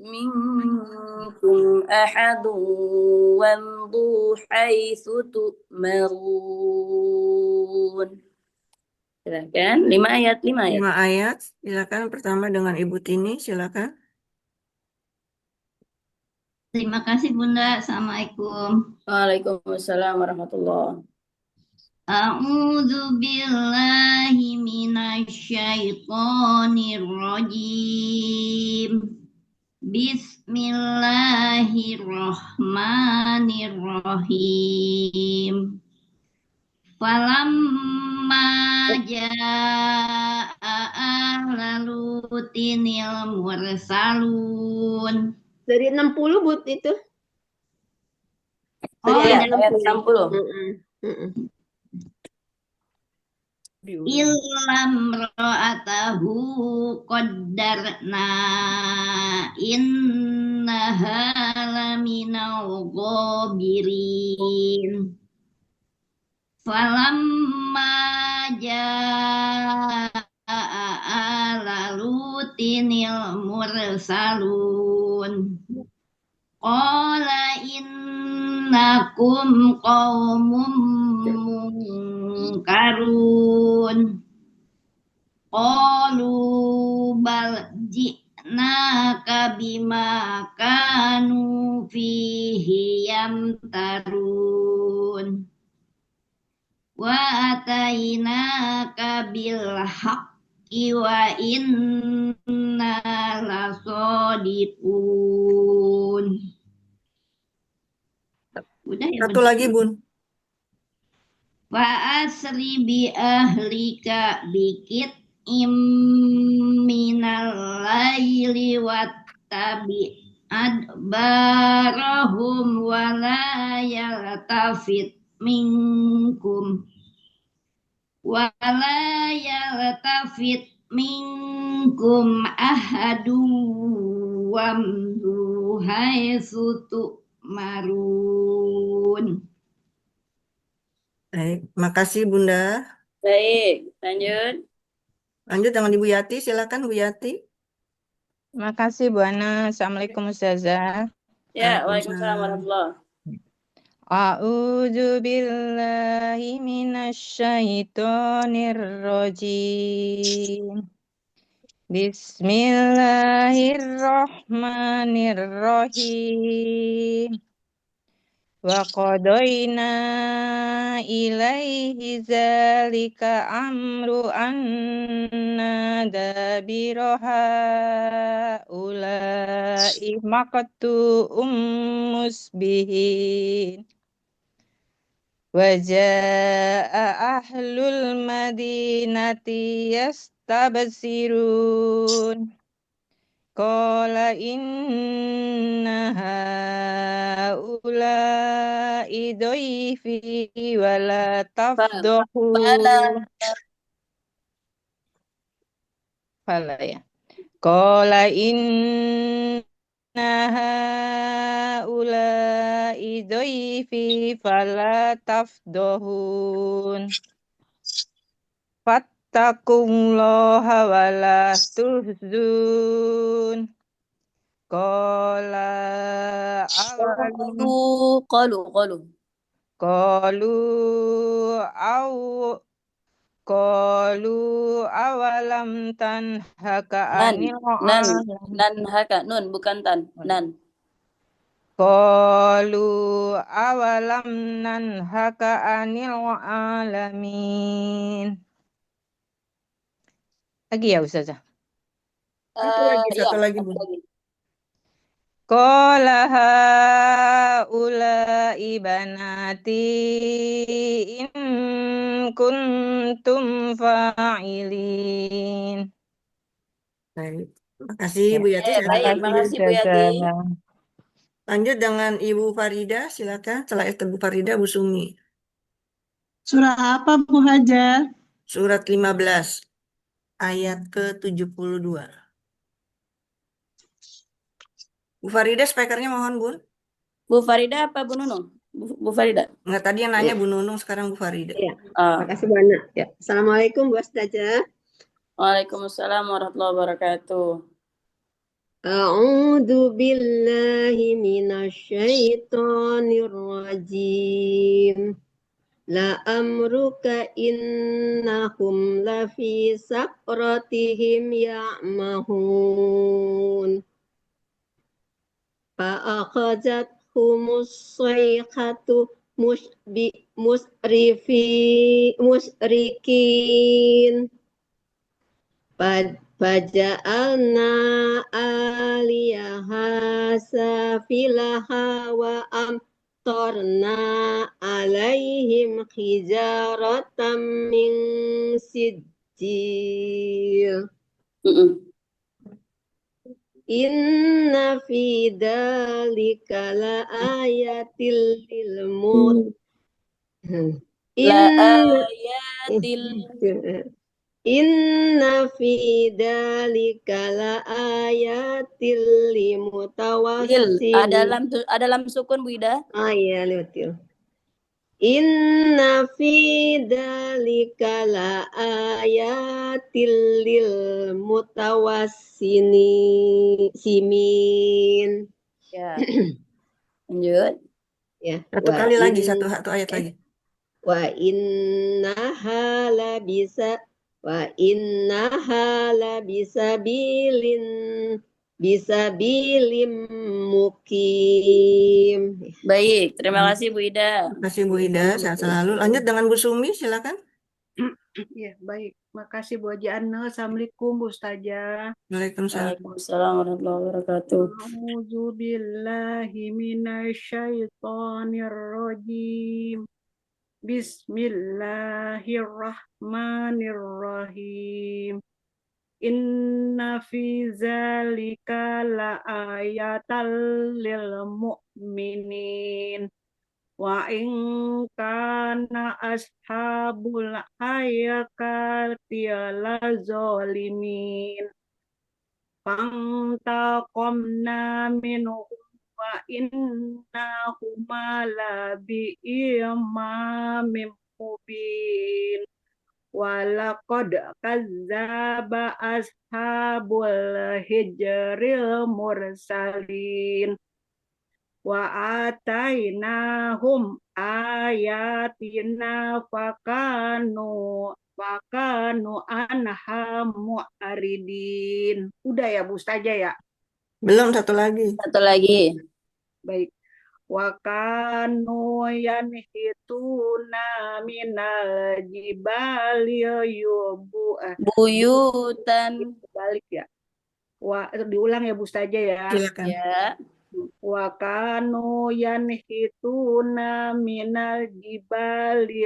منكم أحد وامضوا حيث تؤمرون. Silakan, 5 ayat, 5 ayat. 5 ayat. Silakan pertama dengan Ibu Tini, silakan. Terima kasih Bunda. Assalamualaikum. Waalaikumsalam warahmatullahi. A'udzu billahi minasyaitonir rajim. Bismillahirrahmanirrahim. Falamma jaa ahlutinil mursalun. Dari 60 Bud itu. Oh, Dari Ya, ayat ayat 60. 60. Illam ra'atahu qaddarna innaha laminal ghabirin. Falamma jaa ala lutinil mursalun. Qala innakum qaumun munkarun. Qalu bal ji'naka bima kanu fihi yamtarun. Wa atainaka bil haqqi wa inna lasadiqun. Udah ya, Satu Bun? lagi, Bun. Wa asri bi ahlika bikit minal laili wattabi adbarahum wa la yaltafit minkum ahadu wamdu haitsu tu'marun. Baik, makasih Bunda. Baik, lanjut. Lanjut dengan Ibu Yati, silakan Bu Yati. Terima kasih Bu Ana. Assalamualaikum Ustazah. Ya, waalaikumsalam warahmatullahi. A'udzu billahi minasyaitonir rajim. Bismillahirrahmanirrahim. Wa qadaina ilaihi zalika amru anna dabira haula'i maqtu musbihin. Wa jaa'a ahlul madinati yastabsirun. Qala inna haula'i dhaifi wa la tafdahu. Fala ya. Qala inna haula'i dhaifi fala tafdahun. Fattaqullaha wa la tuhzun. Qala qalu awalam tanhaka anil Nanhaka, nun bukan tan, nan. Qalu awalam nanhaka anil alamin. Lagi ya Ustazah? Satu lagi Bu. Qala haula'i banati in kuntum fa'ilin. Baik, makasih Bu Yati. Baik, makasih Bu Yati. Lanjut dengan Ibu Farida, silakan. Setelah Ibu Farida, Bu Sumi. Surah apa Bu Hajar? Surat 15, ayat ke-72. Bu Farida, speakernya mohon, Bun. Bu Farida apa Bu Nunung? Bu Farida. Enggak, tadi yang nanya Bu Nunung, sekarang Bu Farida. Ya. Makasih Bu Ana. Ya. Assalamualaikum Bu Ustazah. Waalaikumsalam warahmatullahi wabarakatuh. A'udzu billahi minasyaitonir rajim. La amruka innahum lafi sakratihim ya'mahun. Fa'akhadathumus sayhatu musrikin. Faja'alna aliyaha safilaha wa amtarna alaihim hijaratan min sijil. Mm-mm. Inna fi dzalika la ayatil lil La Inna ayatil Inna fi dzalika la ayatil lil. limutawassim. Ada lam sukun Bu Ida. Ah iya, betul. Inna fi dzalika la ayatil lil simin. Ya, lanjut. Ya, Satu kali lagi, satu ayat lagi. wa innaha la bisa wa innaha la bilim mukim. Baik, terima kasih Bu Ida. Terima kasih Bu Ida, sehat selalu. Lanjut dengan Bu Sumi, silakan. Ya, baik. Makasih Bu Haji Ana. Assalamualaikum Bu Ustazah. Waalaikumsalam. Waalaikumsalam warahmatullahi wabarakatuh. A'udzu billahi minasyaitonir rajim. Bismillahirrahmanirrahim. Inna fi zalika la ayatal lil mu'minin. Wa in kana ashabul ayakati la zalimin. Fantaqamna minhum wa inna huma la bi imamin mubin. Walaqad kazzaba ashabul hijril mursalin. Wa atainahum ayatina fakanu anha mu'aridin. Udah ya Bu Ustazah ya? Belum, satu lagi. Satu lagi. Baik. Wa kanu yanhituna minal jibali Buyutan. balik ya. Diulang ya Bu Ustazah ya. Silakan. Ya. Wa kanu yanhituna minal jibali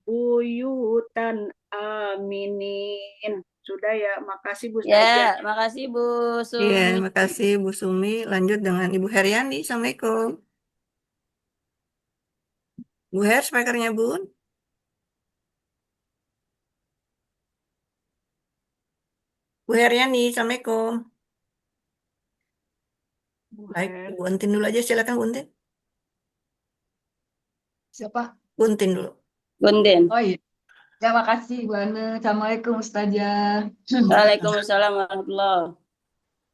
buyutan aminin. Sudah ya, makasih Bu Ustazah. Ya, makasih Bu Iya, Sumi. terima kasih Bu Sumi. Lanjut dengan Ibu Heriani. Assalamualaikum. Bu Her, speakernya Bun. Bu Heriani, Assalamualaikum. Bu Baik, Her. Bu Entin dulu aja, silakan Bu Entin. Siapa? Bu Entin dulu. Guntin. Oh iya. Ya, makasih Bu Ana. Assalamualaikum Ustazah. Waalaikumsalam warahmatullahi.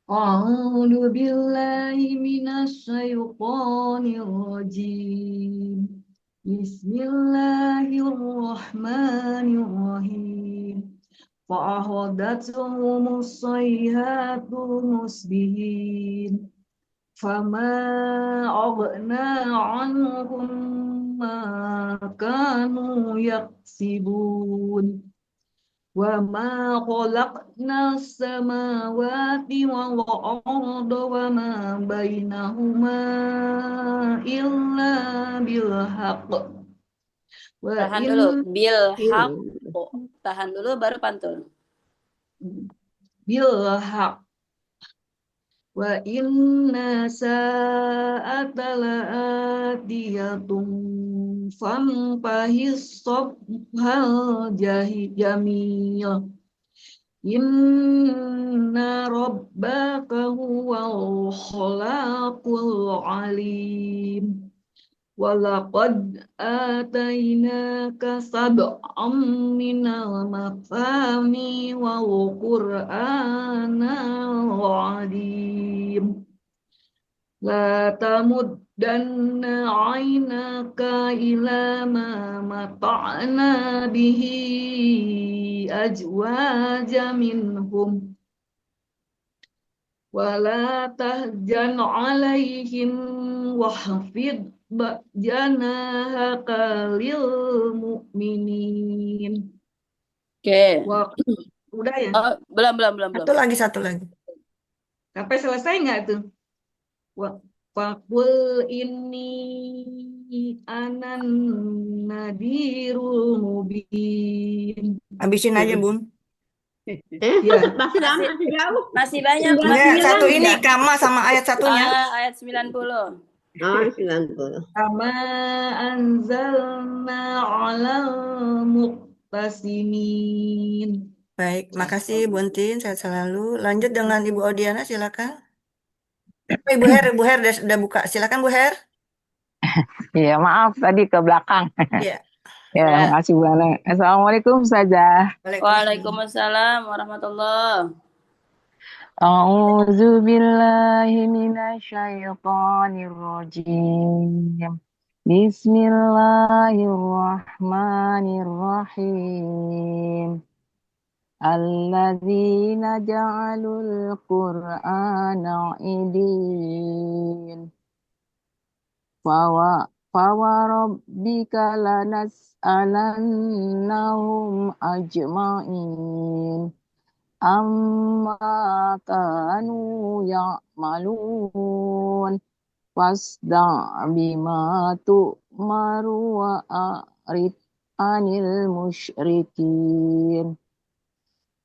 A'udzu billahi minasyaitonir rajim. Bismillahirrahmanirrahim. Fa'akhadhathumus sayhatu musbihin. Fama aghna anhum ma kanu yaksibun. Wa ma khalaqna samawati wal arda wa ma bainahuma illa bil haqq. Wa Tahan in dulu. Bil haq. Tahan dulu baru pantun. bil haqq. Wa inna sa'ata la'atiyatun fampahis sobhal jamil. Inna rabbaka huwal khalaqul alim. Walaqad atainaka sab'am minal maqami wal Qur'anal azim. La tamuddanna 'ainaka ila ma mata'na bihi azwaja minhum wala tahzan 'alaihim wahfid janahaka lil mu'minin. Oke. Udah ya? Oh, belum. Satu lagi. Sampai selesai nggak tuh? Faqul inni anan nadirul mubin. Habisin aja, Bun. Ya. Masih lama, masih jauh. Masih banyak, Pak. Enggak, satu ini kama sama ayat satunya. Ayat 90. Oh, 90. Kama anzalna alal muqtasimin. Baik, makasih Bu Entin, sehat selalu. Lanjut dengan Ibu Odiana, silakan. Ibu Her udah buka. Silakan Bu Her. Iya, maaf tadi ke belakang. Iya. Ya, makasih Bu Ana. Assalamualaikum Ustazah. Waalaikumsalam warahmatullahi. A'udzu billahi minasyaitonir rajim. Bismillahirrahmanirrahim. Alladzina ja'alul Qur'ana idin. Fawarabbika lanas'alannahum ajma'in amma kanu ya'malun wasda' bima tu'maru wa a'rid anil musyrikin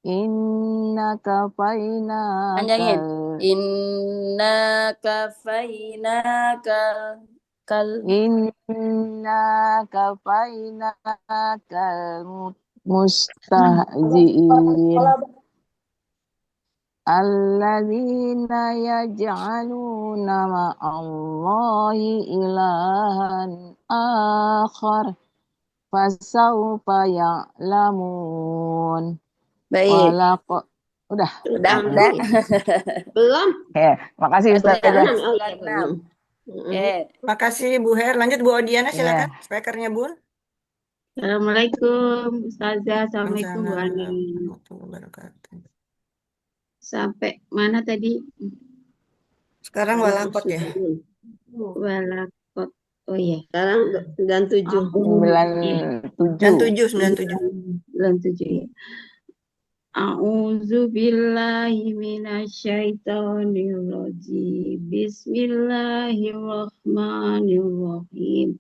inna kafainaka Panjangin. Inna kafainaka Inna kafainakal mustahzi'in alladzina yaj'aluna ma'allahi ilahan akhar fasawfa ya'lamun. Baik. Udah. Belum. Makasih Ustazah. Makasih Bu Her. Lanjut Bu Odiana, silakan. Speakernya Bun. Assalamualaikum Ustazah. Assalamualaikum Bu Ani. Sampai mana tadi? Sekarang walakot ya. Walakot. Oh iya. Sekarang 97. 97 ya. A'udzu billahi minasyaitonir rajim. Bismillahirrahmanirrahim.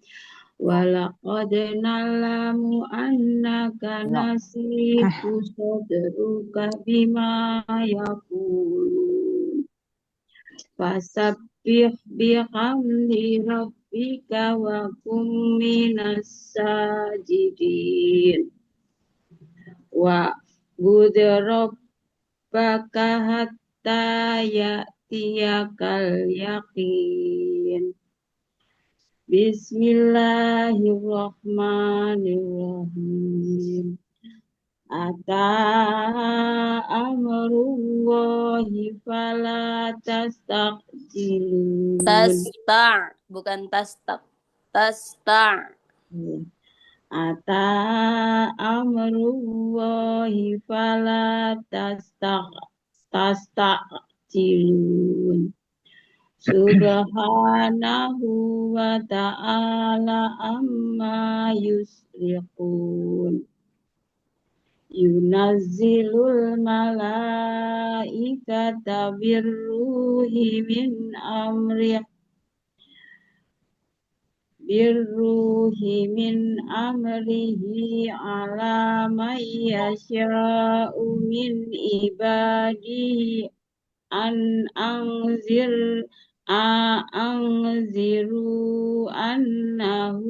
Walaqad na'lamu annaka nasifu sadruka bima yaqulun. Fasabbih bihamdi rabbika wa kum minas sajidin. Wa rabbaka hatta ya'tiyakal yaqin. Bismillahirrahmanirrahim. Ata amrullahi fala tasta'jilu. Bukan tasta'. Ata amrullahi fala tasta'jilun. Subhanahu wa ta'ala amma yusrikun. Yunazzilul malaikata birruhi min amrihi ala man yasha'u min ibadihi an anziru annahu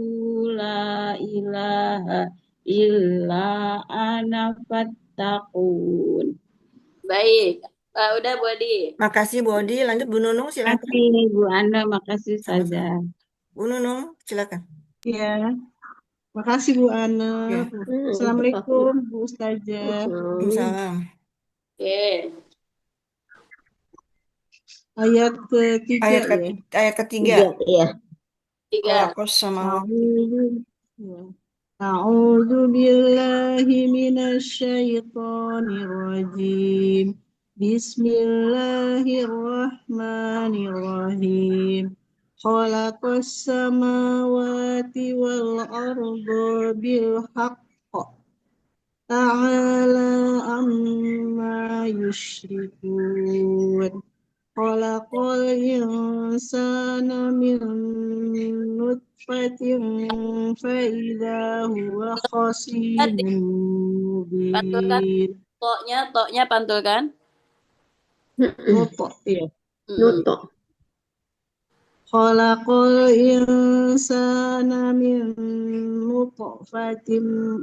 la ilaha illa ana fattaqun. Baik. Udah Bu Adi. Makasih Bu Odi. Lanjut Bu Nunung, silakan. Makasih Bu Ana, makasih Ustazah. Bu Nunung, silakan. Ya, makasih Bu Ana. Ya, Assalamualaikum Bu Ustazah. Waalaikumsalam. Oke. Ayat ketiga Ayat ya. ayat ketiga. Tiga, iya. 3. Khalaqas samawati. A'udzu billahi minasyaitonir rajim. Bismillahirrahmanirrahim. Khalaqas samawati wal arda bil haqq. Ta'ala amma yusyrikun. Khalaqal insana min nutfatin faidha huwa khasimun Pantulkan mubin. toknya pantulkan. Nutok ya. Nuto. Khalaqal insana min nutfatin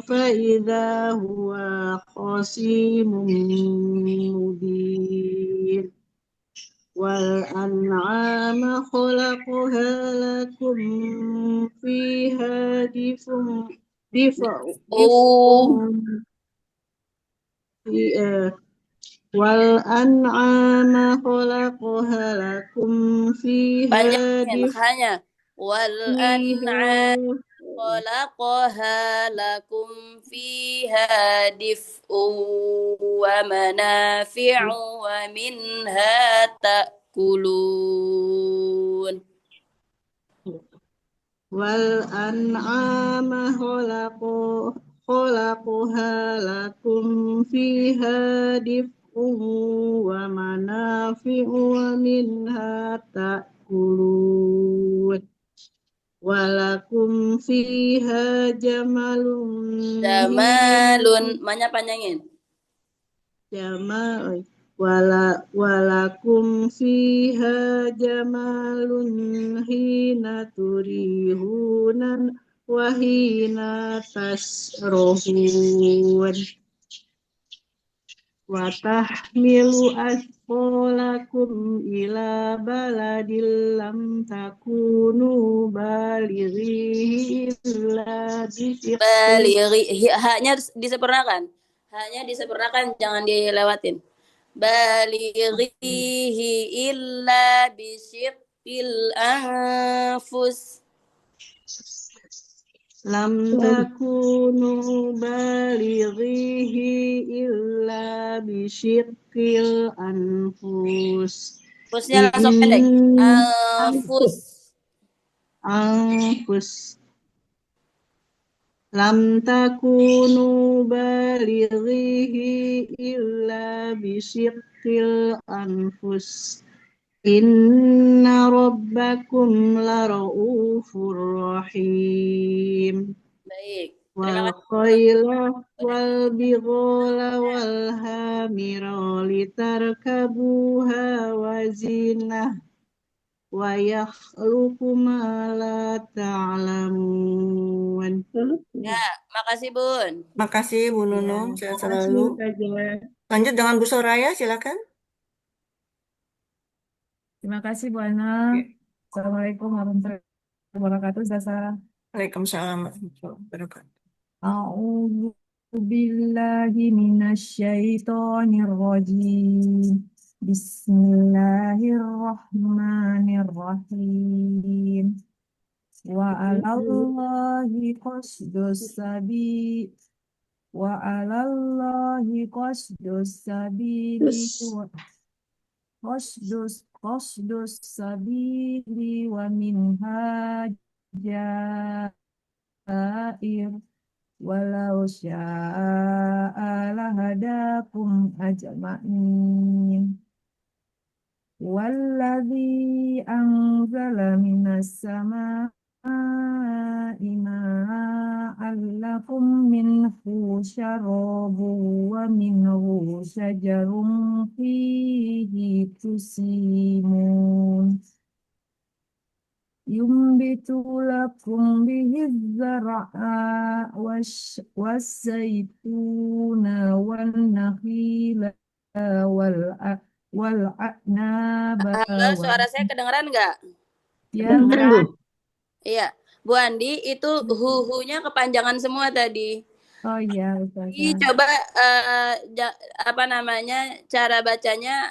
faidha huwa khasimun mubin. Wal an'ama khalaqaha lakum fiha dif'un wal an'ama khalaqaha lakum fiha Panjangin hanya. Wal an'am fiha khalaqaha lakum fiha dif'un wa manafi'u wa minha ta'kulun. wal an'ama khalaqaha lakum fiha dif'un wa manafi'u wa minha ta'kulun. Walakum fiha jamalun Jamalun. Mana panjangin? jamal walakum fiha jamalun hina turihunan wa hina tasrohun wa tahmilu asqalakum ila baladil lam takunu balighi illa Balighi. Haknya disempurnakan. Haknya disempurnakan, jangan dilewatin. Balighihi illa bisyiqqil anfus. lam takunu balighihi illa bisyiqqil anfus. Fusnya langsung pendek. Anfus. Anfus. Lam takunu balighihi illa bisyiqqil anfus. Inna rabbakum lara'ufur rahim. Baik. Wal khayla wal bighala wal hamira litarkabuha wa zinah wa yakhluqu ma la ta'lamun. Ya, makasih Bun. Makasih Bu Nunung, sehat selalu. Ustazah. Lanjut dengan Bu Soraya, silakan. Terima kasih Bu Ana. Assalamualaikum warahmatullahi wabarakatuh. Ustazah. Waalaikumsalam warahmatullahi wabarakatuh. A'udzu billahi minasyaitonir rajim. Bismillahirrahmanirrahim. Wa 'alallahi qasdus sabi wa 'alallahi qasdus sabili wa qasdus sabili wa minha jair walau sya'a lahadakum ajma'in. Walladzi anzala minas samaa'i ma'an lakum minhu syarabun wa minhu syajarun fihi tusimun. Yumbitu lakum bihi zar'a wasyaytuna wal nakhila wal a'naba Halo, suara saya kedengeran nggak? Ya, Bukan, Bu. Iya, Bu Andi itu hu-nya kepanjangan semua tadi. oh iya, Jadi Ustazah. coba apa namanya cara bacanya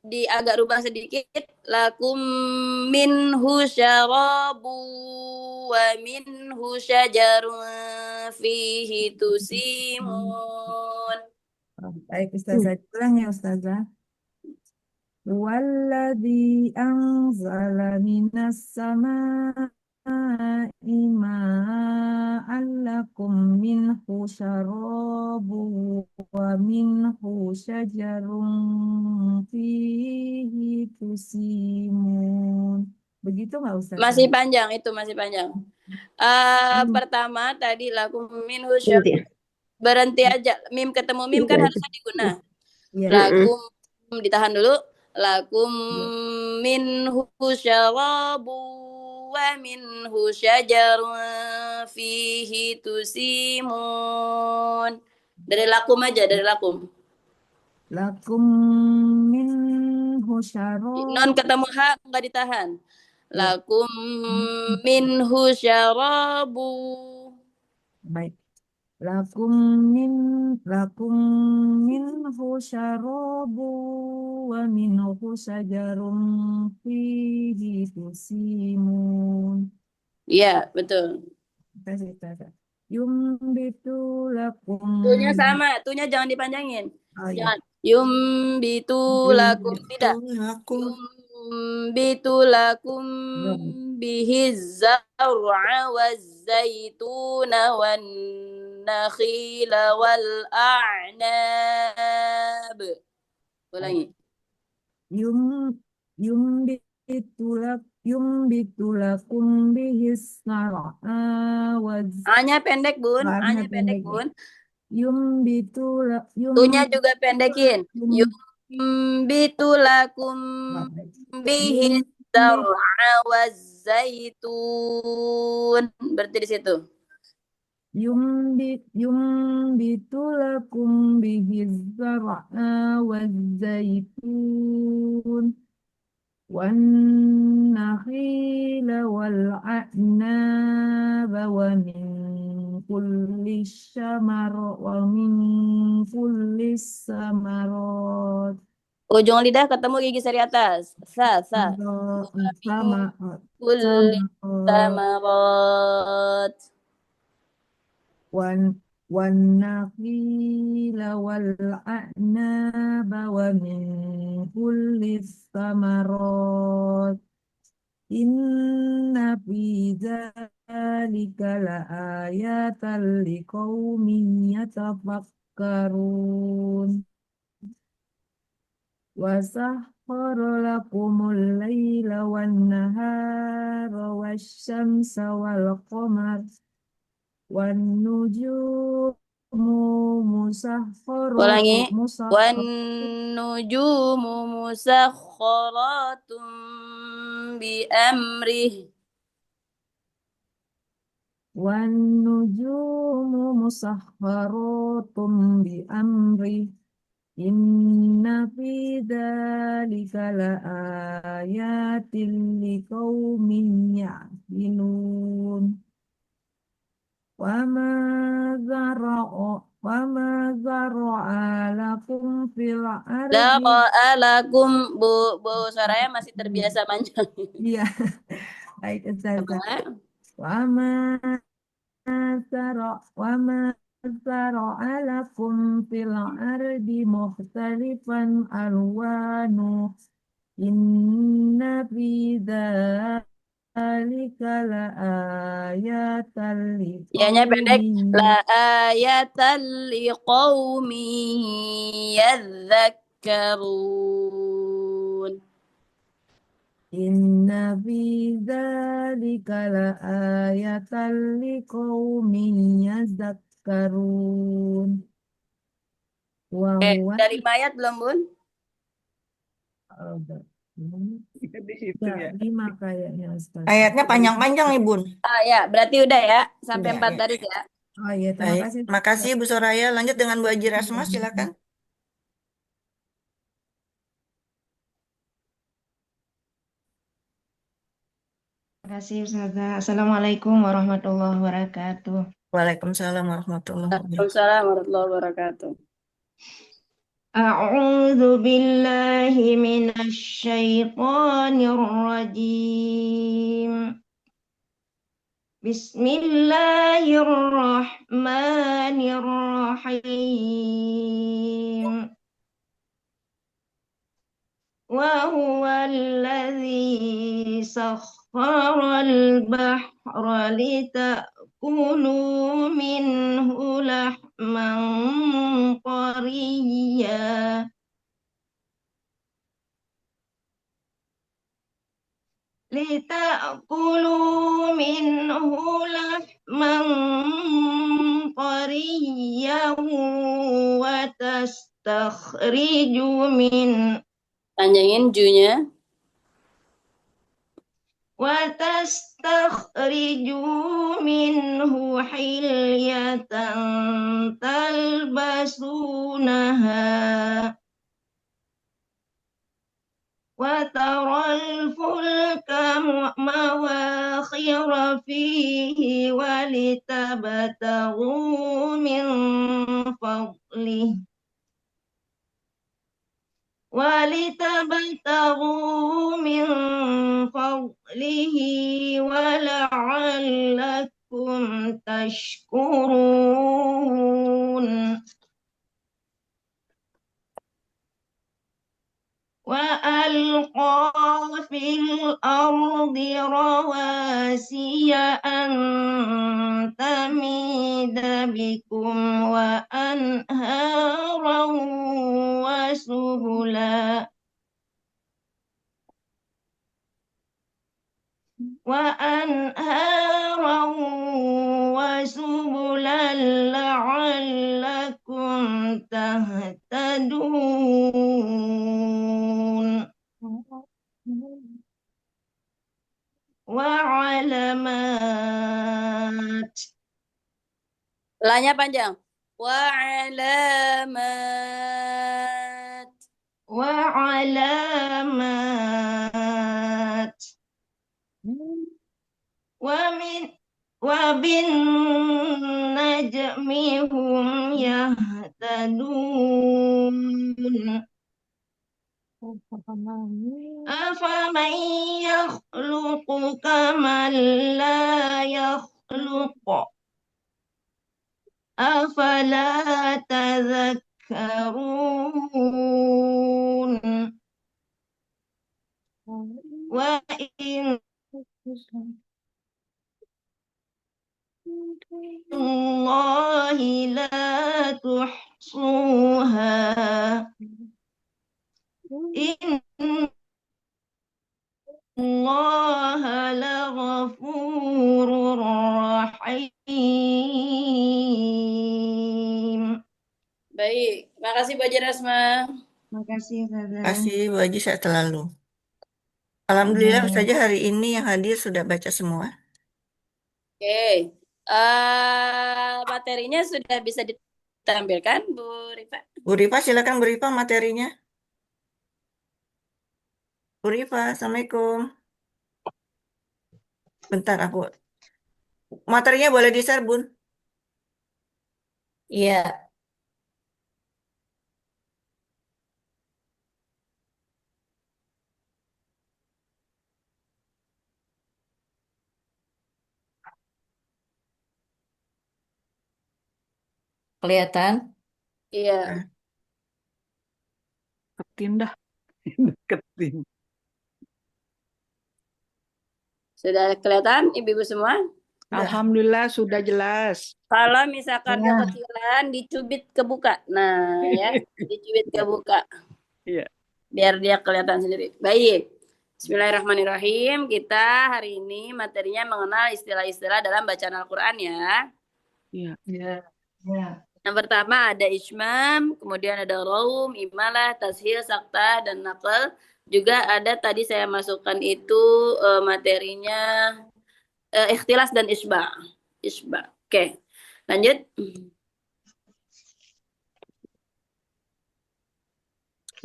agak rubah sedikit. Lakum minhu syarabu wa minhu syajarun fihi tusimun. Oh, baik, Ustazah. Ulang ya, Ustazah. Walladzi anzala minas samaa'i ma'an lakum minhu syarabu wa minhu syajarun fihi tusimun. Begitu nggak, Ustazah? Masih panjang itu, masih panjang. Pertama tadi lakum minhu berhenti aja. Mim ketemu mim kan harusnya diguna. Iya. Lakum ditahan dulu. Lakum minhu syarabu wa minhu syajarun fihi tusimun. Dari lakum aja, dari lakum. Lakum minhu syarabu. Non ketemu ha enggak ditahan. Lakum minhu syarabu. Baik. Lakum minhu syarabu wa minhu syajarun fihi tusimun. Iya, betul. Kasih Ustazah. Yumbitu lakum. Tunya sama, tunya jangan dipanjangin. Oh, iya. Jangan. Yumbitu lakum, tidak. Yumbitu lakum bihi zar'a waz zaituna wan nakhila wal a'nab. Ulangi. Yumbitu lakum bihi zar'a waz. A-nya pendek, Bun. A-nya pendek, Bun. Tunya juga pendekin. Yumbitu lakum bihi zar'a waz zaitun. Berarti di situ. Yumbitu lakum bihi zar'a waz zaitun wan nakhila wal a'naba wa min kulli samarat. Ujung lidah ketemu gigi seri atas. Sa. Sama Kulli samarat. wan nakhila wal a'naba wa min kulli samarat. Inna fi dzalika laayatan liqaumin yatafakkarun. Wa sahhara lakumul laila wan nahara wasyamsa wal qamar wan nujumu Ulangi. musakharatun Wan nujumu musakhkharatun bi amrih. wan nujumu musakharatun bi amri. Inna fi dzalika laayatin liqaumin ya'qilun. Wa ma zara'a lakum fil ardi. Zara'a lakum, Bu Soraya masih terbiasa panjang. Iya. Baik, Ustazah. Wa ma zara'a lakum fil ardi mukhtalifan alwanu. Inna fi dzalika laayatan Ianya pendek. liqaumin. Laayatan liqaumin yadzakkarun. Inna fi dzalika laayatan liqaumin yadzakkarun. Wa huwa Dari mayat belum, Bun? lima kayaknya, Ustaz. Ayatnya panjang-panjang nih, Bun. Ah ya, berarti udah ya, sampai Udah, 4 ya. baris ya. Oh iya, terima Baik, kasih. makasih Bu Soraya. Lanjut dengan Bu Haji Rasma, silakan. kasih Ustazah. Assalamualaikum warahmatullahi wabarakatuh. Waalaikumsalam warahmatullahi wabarakatuh. Waalaikumsalam warahmatullahi wabarakatuh. أعوذ بالله من الشيطان الرجيم بسم الله الرحمن الرحيم وهو الذي سخر البحر لتأكلوا منه لحما طريا Panjangin junya. وتستخرجوا منه حلية تلبسونها وترى الفلك مواخر فيه ولتبتغوا من فضله ولعلكم تشكرون وألقى في الأرض رواسي أن تميد بكم وأنهارا وسبلا لعلكم تهتدون وعلامات Lanya panjang. Wa'alamat. وعلامات وبالنجم هم يهتدون أفمن يخلق كمن لا يخلق أفلا تذكرون وإن الله لا تحصوها إن الله لغفور رحيم. Baik, makasih Bu Haji Rasma. Makasih Terima Ustazah. kasih Bu Haji, sehat selalu. Alhamdulillah saja hari ini yang hadir sudah baca semua. Oke. Materinya sudah bisa ditampilkan, Bu Rifa? Bu Rifa, silakan Bu Rifa materinya. Bu Rifa, Assalamualaikum. Bentar aku. Materinya boleh di-share, Bun? Iya. Kelihatan? Iya. Ketindah. Deketin. Sudah kelihatan Ibu-ibu semua? Alhamdulillah sudah jelas. Kalau misalkan kekecilan, dicubit kebuka. Nah, ya, dicubit kebuka. Iya. Biar dia kelihatan sendiri. Baik. Bismillahirrahmanirrahim. Kita hari ini materinya mengenal istilah-istilah dalam bacaan Al-Quran ya. Iya. Ya. Yang pertama ada ismam, kemudian ada raum, imalah, tashil, saktah, dan naql. Juga ada tadi saya masukkan itu materinya ikhtilas dan isba. Isba. Oke. Lanjut.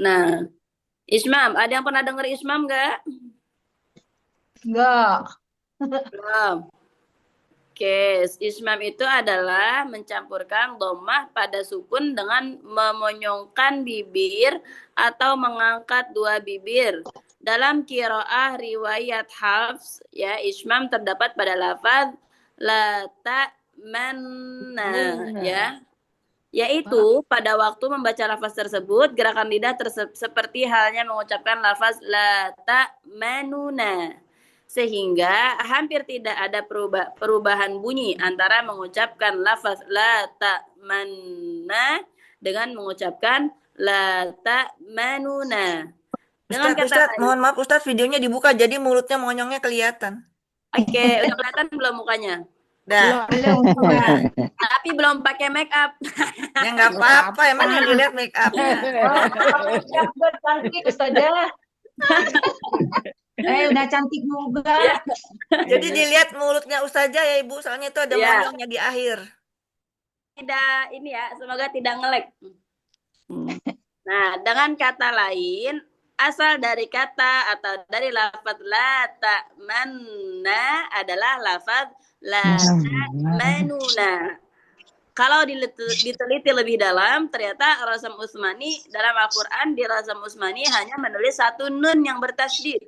Nah, ismam. Ada yang pernah dengar ismam nggak? Enggak. Belum. Oke, ismam itu adalah mencampurkan dhammah pada sukun dengan memonyongkan bibir atau mengangkat dua bibir. Dalam qiraah riwayat Hafs, ya, ismam terdapat pada lafaz la ta'manna, ya. Yaitu pada waktu membaca lafaz tersebut, gerakan lidah seperti halnya mengucapkan lafaz la ta'manuna. Sehingga hampir tidak ada perubahan bunyi antara mengucapkan lafaz la ta'manna dengan mengucapkan la ta'manuna. Dengan kata Ustadz, lain, mohon maaf Ustadz, videonya dibuka jadi mulutnya monyongnya kelihatan. oke, udah kelihatan belum mukanya? Dah, Tapi belum pakai make up. ya nggak apa-apa, emang yang dilihat make up-nya. Udah cantik Ustazah. Udah cantik juga. Jadi dilihat mulutnya Ustazah ya Ibu, soalnya itu ada Iya. monyongnya di akhir. Tidak ini ya, semoga tidak nge-lag. Nah, dengan kata lain, asal dari kata atau dari lafaz la ta'manna adalah lafaz la ta'manuna. Kalau diteliti lebih dalam, ternyata Rasam Utsmani dalam Al-Quran di Rasam Utsmani hanya menulis satu nun yang bertasydid.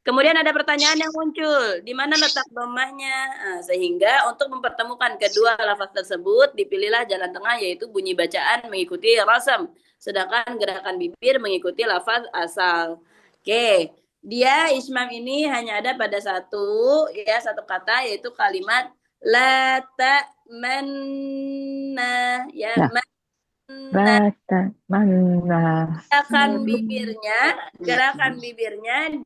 Kemudian ada pertanyaan yang muncul, di mana letak dhammahnya? Nah, sehingga untuk mempertemukan kedua lafaz tersebut, dipilihlah jalan tengah, yaitu bunyi bacaan mengikuti rasam, sedangkan gerakan bibir mengikuti lafaz asal. Oke, dia ismam ini hanya ada pada satu kata, yaitu kalimat la ta'manna, ya. Mana? Gerakan bibirnya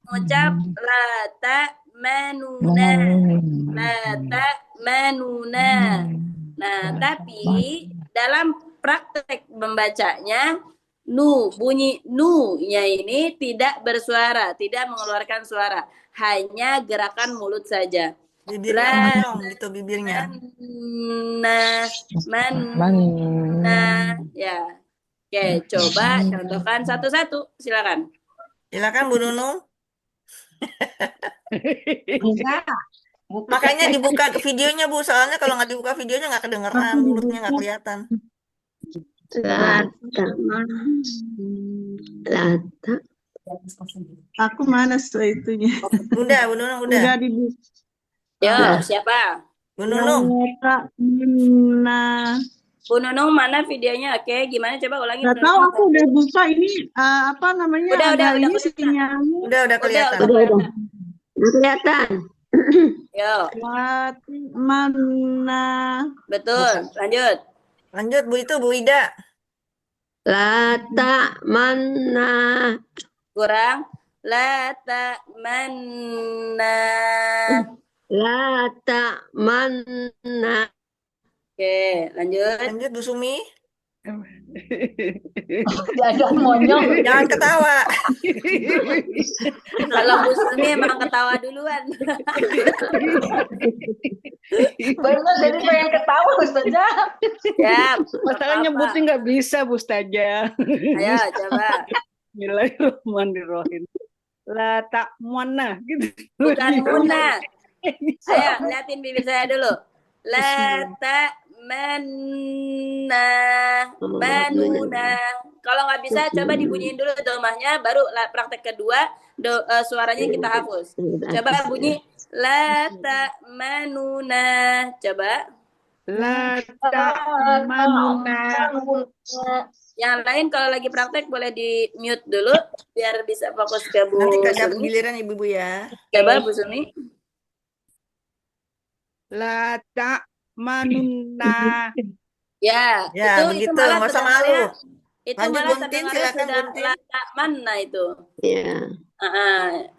mengucap la ta'manuna, la ta'manuna. Nah, tapi dalam praktek membacanya, bunyi nu-nya ini tidak bersuara, tidak mengeluarkan suara, hanya gerakan mulut saja. Bibirnya monyong gitu bibirnya. Manna, ya. Oke, coba contohkan satu-satu, silakan. Silakan Bu Nunung. Enggak. Makanya dibuka videonya Bu, soalnya kalau nggak dibuka videonya nggak kedengeran, mulutnya nggak kelihatan. Lata. Aku mana itunya? Udah, Bu Nunung udah. Udah dibuka. Yo, siapa? Bu Nunung. Nah, Bu Nunung mana videonya? Oke, gimana coba ulangi. nggak tahu aku udah buka ini apa namanya? Udah, ada ini kelihatan. sinyalnya. Udah kelihatan. Udah kelihatan. Yo, Mana? betul. Lanjut. Lanjut Bu, itu Bu Ida. Lata mana. Kurang. La ta'manna. Lata mana. Oke, lanjut. Lanjut Bu Sumi. Jangan monyong. Jangan ketawa. Kalau Bu Sumi emang ketawa duluan. Bener, jadi pengen ketawa Ustazah. Siap. Masalah nyebutnya nggak bisa, Bu Ustazah. Ayo, coba. Bismillahirrahmanirrahim. La ta'manna gitu. Bukan Muna. Ayo, liatin bibir saya dulu. La ta'manna. Manuna. Kalau nggak bisa, coba dibunyiin dulu domahnya, baru praktek kedua, suaranya kita hapus. Coba bunyi la ta'manuna. Coba. La ta'manuna. Yang lain kalau lagi praktek boleh di mute dulu biar bisa fokus ke Bu Nanti dapat Sumi. giliran Ibu ya. Coba Bu Sumi. La ta'manuna. Ya, Ya, itu begitu. malah Nggak usah terdengarnya, malu. itu Lanjut, malah Buntin, terdengarnya silakan, sudah Buntin. lata mana itu. Ya.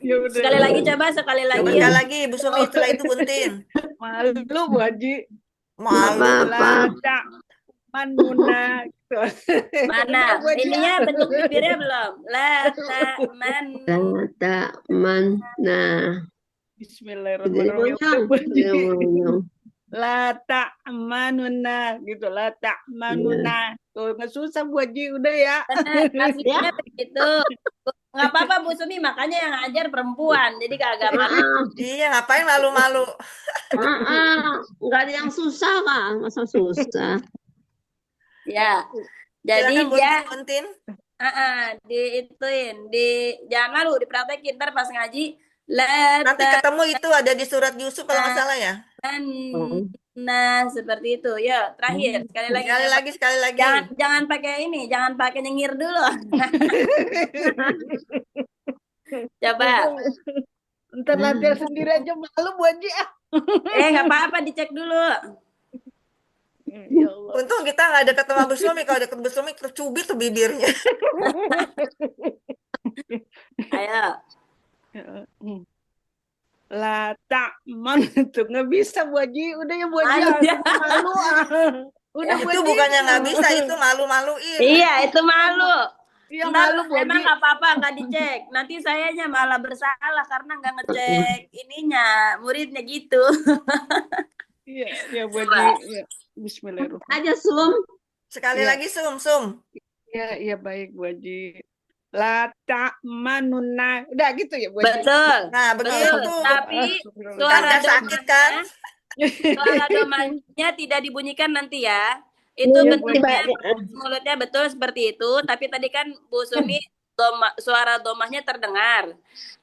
Ya udah. Sekali lagi coba, sekali Coba lagi. sekali lagi Bu Sumi, setelah itu Buntin. Malu Bu Haji. Malu. Apa-apa. La ta'manuna. Mana? Ininya bentuk bibirnya belum. Lata man. Lata mana. Bismillahirrahmanirrahim. La ta'manuna gitu, la ta'manuna. Tuh nggak susah Bu Haji, udah ya. Grafiknya begitu. nggak apa-apa Bu Sumi, makanya yang ngajar perempuan, jadi kagak malu. Iya, ngapain malu-malu? Nggak ada yang susah kan, masa susah. Ya, jadi Silakan dia Buntin. diituin, jangan malu, dipraktekin ntar pas ngaji. La Nanti ketemu itu ada di surat Yusuf kalau nggak salah ya. Nah, seperti itu. Ya, terakhir sekali lagi. Sekali lagi. Jangan pakai ini, jangan pakai nyengir dulu. Coba. Ntar latihan sendiri aja malu Bu Haji. Nggak apa-apa, dicek dulu. Ya Allah. Untung kita nggak ada ketemu Bu Sumi. Kalau ada ketemu Bu Sumi tercubit tuh bibirnya. Ayo. La ta'man tuh nggak bisa Bu Haji. Udah ya Bu Haji. Malu ya. Malu. Udah Bu Itu Haji. bukannya nggak bisa, itu malu-maluin. Iya, itu malu. Iya Ntar malu Bu Haji. emang nggak apa-apa, nggak dicek. Nanti sayanya malah bersalah karena nggak ngecek ininya, muridnya gitu. Iya, ya Bu Haji. Ya. Bismillahirrahmanirrahim. Aja Sum. Sekali Iya. lagi Sum. Iya baik Bu Haji. La ta'manuna. Udah gitu ya Bu Haji. Betul. Nah, begitu. Betul. Tapi Kan suara nggak sakit kan? suara domanya tidak dibunyikan nanti ya. Itu Iya, Bu bentuknya Haji. mulutnya betul seperti itu. Tapi tadi kan Bu Sumi suara domahnya terdengar.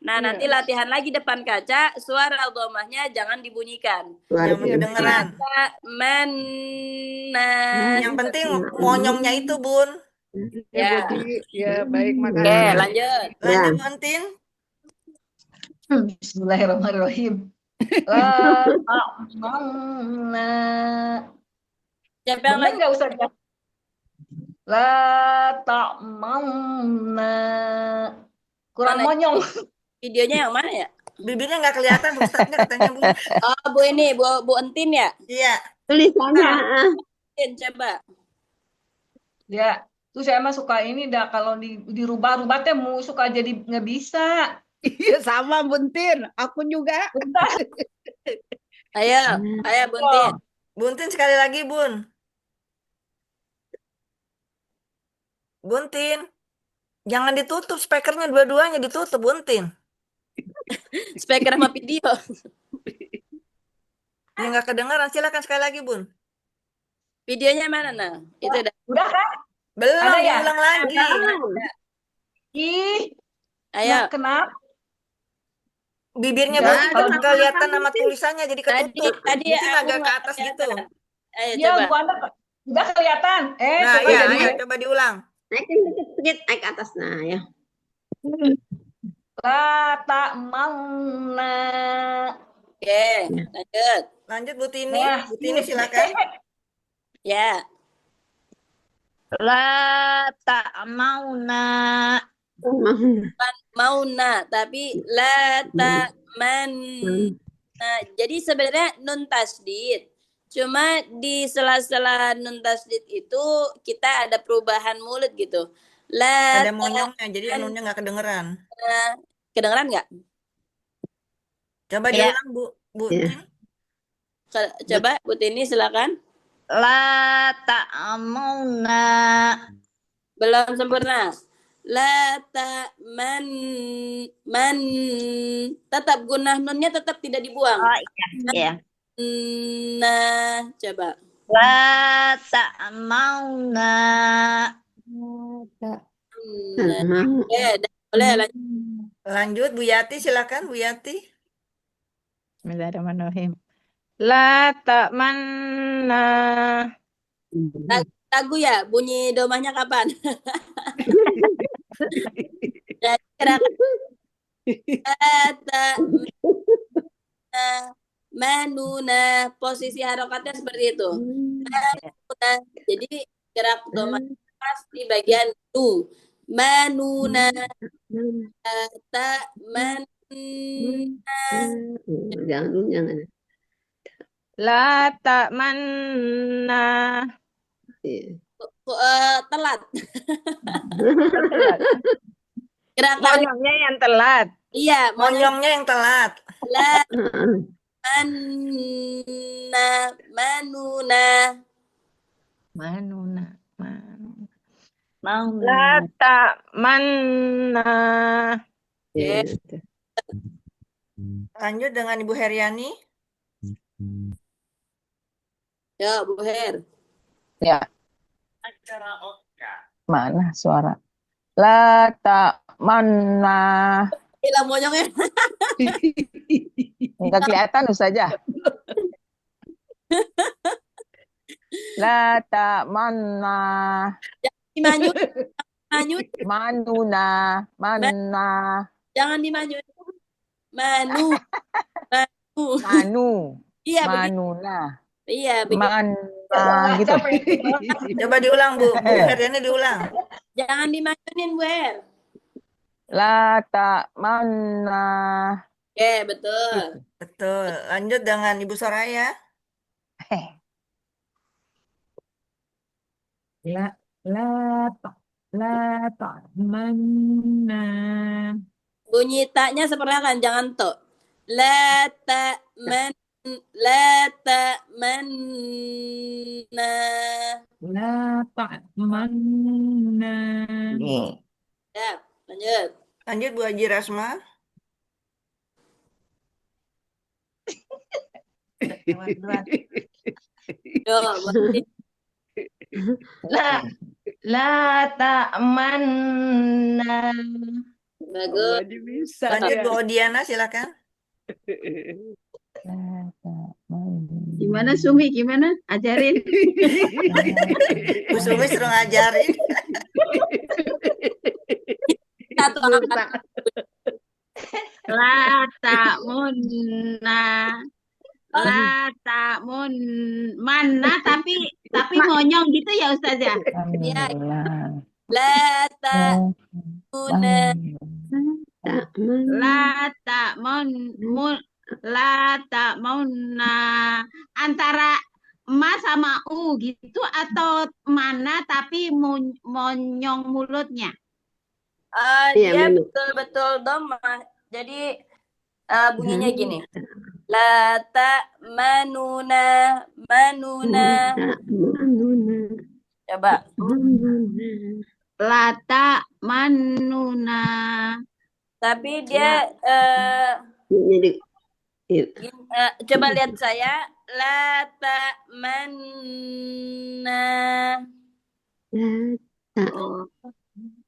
Nah, Iya. nanti latihan lagi depan kaca, suara domahnya jangan dibunyikan. Yang Iya, kedengeran. Yang penting monyongnya itu, Bun. Ya Bu Haji. Ya baik Oke, makasih. lanjut. Lanjut, Buntin. Bismillahirrahmanirrahim. La ta'manna. Siapa yang Bener lagi? nggak Ustaz? La ta'manna. Kurang Mana? monyong. Videonya yang mana ya? Bibirnya nggak kelihatan, Ustaznya katanya, Bu. Oh, Bu ini, Bu Entin ya? Iya. Tulisannya. Entin, coba. Ya, tuh saya mah suka ini dah kalau dirubah-rubah teh mau suka jadi nggak bisa. Iya sama Buntin. Aku juga. Ayo, Bu Entin. Buntin sekali lagi, Bun. Buntin. Jangan ditutup speakernya, dua-duanya ditutup, Buntin. Speaker sama video. Ya nggak kedengaran, silakan sekali lagi, Bun. Videonya mana, nah? Itu udah. Udah kan? Belum, Ada ya? diulang lagi. Ih, Ayo. kenapa? Bibirnya Udah, Buntin kalau kan kelihatan nama tulisannya jadi ketutup. Tadi Buntin aku agak ke nggak atas kelihatan. gitu. Ayo Iya, coba. gua udah kelihatan. Nah, Coba iya, jadi. ayo coba diulang. Naikin dikit-dikit, naik ke atas. Nah, ya. La ta'manna. Oke, lanjut. Lanjut Bu Tini. Nah, Bu Tini silakan. Ya. La ta'mauna. Mauna, tapi la ta'man. Nah, jadi sebenarnya nun tasdid. Cuma di sela-sela nun tasdid itu kita ada perubahan mulut gitu. La Ada monyongnya, jadi nunnya nggak kedengeran. kedengeran nggak? Coba Ya. diulang, Bu Ya. Tin. Coba Bu Tini silakan. La ta'mauna. Belum sempurna. La ta'man man. Tetap gunah nunnya tetap tidak dibuang. Oh iya. Nah, coba. La ta'mauna. Boleh lanjut. Lanjut Bu Yati silakan Bu Yati. Bismillahirrahmanirrahim. La ta'manna. Lagu ya, bunyi domahnya kapan? Ya, gerakan kata manuna, posisi harokatnya seperti itu. Manuna, jadi gerak domah pas di bagian tu. Manuna kata Jangan. La ta'manna. telat. Gerakan Monyongnya yang telat. iya, Monyongnya yang telat. la manuna. Manuna. La ta'manna. Ya. Lanjut dengan Ibu Heriani. Ya, Bu Her. Ya, mana suara? La ta'manna. Hilang monyongnya. Enggak kelihatan Ustazah. La ta'manna. Dimanyun, manyun, Manuna. Manna. jangan dimanyun. Manu, manu. Manu. Iya, begitu. Manuna. Iya, begitu. Manna gitu. Coba diulang, Bu. Bu Heriani diulang. Jangan dimanyunin, Bu Her. La ta'manna. Oke, betul. Betul. Lanjut dengan Ibu Soraya. La la ta la ta'manna. Bunyi taknya seperti jangan to. La ta'man, la ta'manna. La ta'manna. Ya, lanjut. Lanjut Bu Haji Rasma. Yo, berarti. La ta'manna. Bagus. Lanjut Bu Odiana, silakan. Gimana Sumi? Gimana? Ajarin. Bu Sumi suruh ngajarin. Satu angkat. La ta'munna. La ta'mun mana tapi monyong gitu ya Ustazah. Ya. La ta'muna. La ta'munna antara ma sama u gitu atau mana tapi monyong mulutnya. Dia betul-betul domah. Jadi bunyinya gini. La ta'manuna, manuna. Coba. La ta'manuna. Tapi dia coba lihat saya. La ta'manna.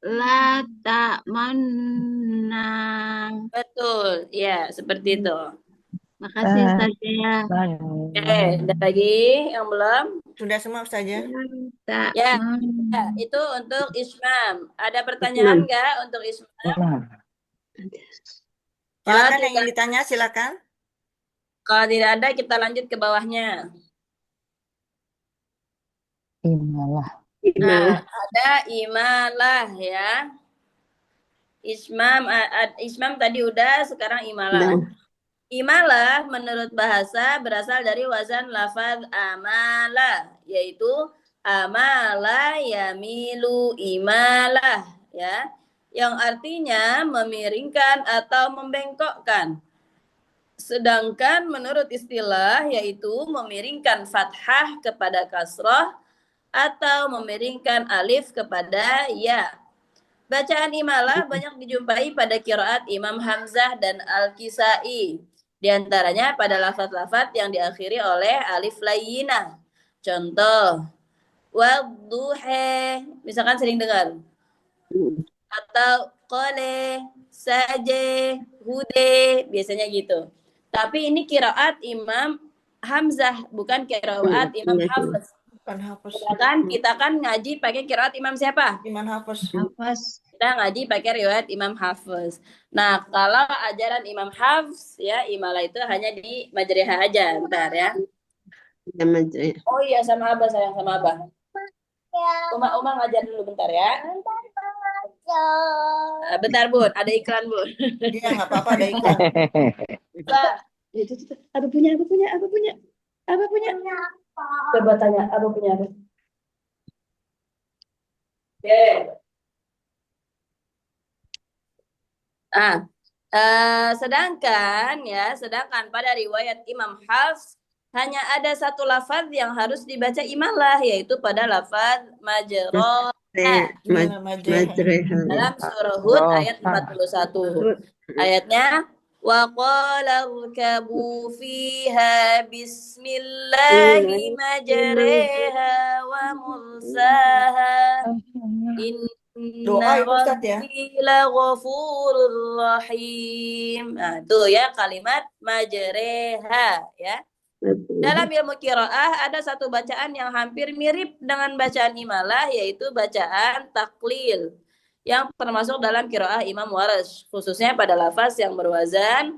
La ta'manna. Betul, ya seperti itu. Makasih Ustazah. Oke, ada lagi yang belum? Sudah semua Ustazah? Ya, itu untuk Ismam. Ada pertanyaan nggak untuk Ismam? Silakan yang ingin ditanya, silakan. Kalau tidak ada, kita lanjut ke bawahnya. Imalah. Nah, ada imalah ya. Ismam tadi udah, sekarang imalah. Imalah menurut bahasa berasal dari wazan lafaz amala, yaitu amala yamilu imalah ya, yang artinya memiringkan atau membengkokkan. Sedangkan menurut istilah yaitu memiringkan fathah kepada kasrah atau memiringkan alif kepada ya. Bacaan imalah banyak dijumpai pada qiraat Imam Hamzah dan Al-Kisai. Di antaranya pada lafaz-lafaz yang diakhiri oleh alif layyinah. Contoh, wadduha, misalkan sering dengar. Atau qale, saje, hude, biasanya gitu. Tapi ini qiraat Imam Hamzah, bukan qiraat Imam Hafiz. Kita kan ngaji pakai qiraat Imam siapa? Imam Hafiz. Kita ngaji pakai riwayat Imam Hafiz. Nah, kalau ajaran Imam Hafiz ya, imalah itu hanya di majriha aja, bentar ya. Oh iya, sama Abah, sayang, sama Abah. Uma ngajar dulu bentar ya. Bentar Bun, ada iklan Bun. Iya, nggak apa-apa, ada iklan. Apa punya? Coba tanya, apa punya apa? Oke. Sedangkan pada riwayat Imam Hafs hanya ada satu lafaz yang harus dibaca imalah, yaitu pada lafaz majra Nah, Inilah majreha. Majreha. dalam surah Hud ayat Roha. 41. Ayatnya wa qala rkabu fiha bismillahi majreha wa mursaha inna Doa itu Ustaz ya. rabbi laghafurur rahim. Nah, itu ya kalimat majreha ya. Dalam ilmu qiraah ada satu bacaan yang hampir mirip dengan bacaan imalah, yaitu bacaan taklil yang termasuk dalam qiraah Imam Warsh, khususnya pada lafaz yang berwazan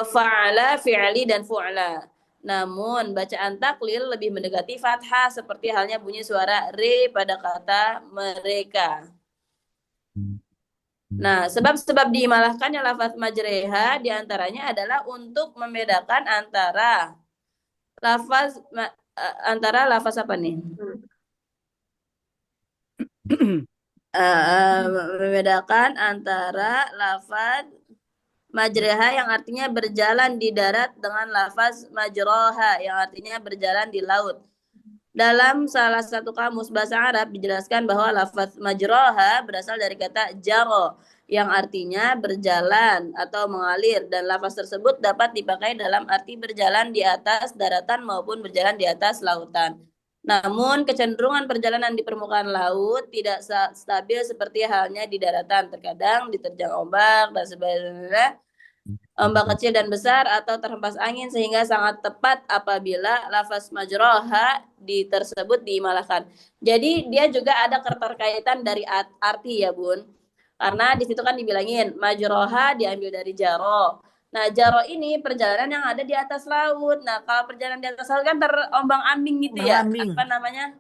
fa'ala, fi'li, dan fu'la. Namun bacaan taklil lebih mendekati fathah seperti halnya bunyi suara re pada kata mereka. Nah, sebab-sebab diimalahkannya lafaz majreha diantaranya adalah untuk membedakan antara lafaz apa nih? Membedakan antara lafaz majreha yang artinya berjalan di darat dengan lafaz majroha yang artinya berjalan di laut. Dalam salah satu kamus bahasa Arab dijelaskan bahwa lafaz majroha berasal dari kata jaro yang artinya berjalan atau mengalir, dan lafaz tersebut dapat dipakai dalam arti berjalan di atas daratan maupun berjalan di atas lautan. Namun kecenderungan perjalanan di permukaan laut tidak stabil seperti halnya di daratan. Terkadang diterjang ombak dan sebagainya, ombak kecil dan besar atau terhempas angin, sehingga sangat tepat apabila lafaz majroha tersebut diimalahkan. Jadi dia juga ada keterkaitan dari arti ya Bun. Karena di situ kan dibilangin majroha diambil dari jaro. Nah, jaro ini perjalanan yang ada di atas laut. Nah, kalau perjalanan di atas laut kan terombang-ambing gitu ya. Ombang-ambing. Apa namanya?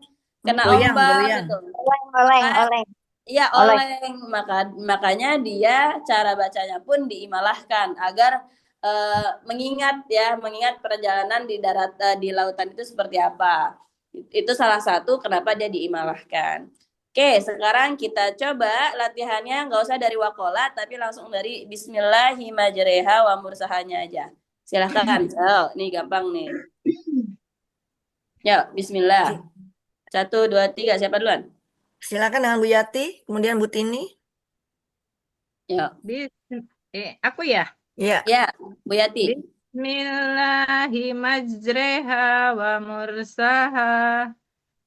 Kena Goyang, ombak goyang. gitu. Oleng. Iya, Oleh. oleng. Makanya dia cara bacanya pun diimalahkan agar mengingat perjalanan di di lautan itu seperti apa. Itu salah satu kenapa dia diimalahkan. Oke, sekarang kita coba latihannya nggak usah dari wakola, tapi langsung dari Bismillahirrahmanirrahim wa mursahanya aja. Silahkan. Oh, nih gampang nih. Yuk, Bismillah. 1, 2, 3. Siapa duluan? Silakan dengan Bu Yati, kemudian Bu Tini. Yuk. Aku ya? Iya. Ya, Bu Yati. Bismillahirrahmanirrahim wa mursaha.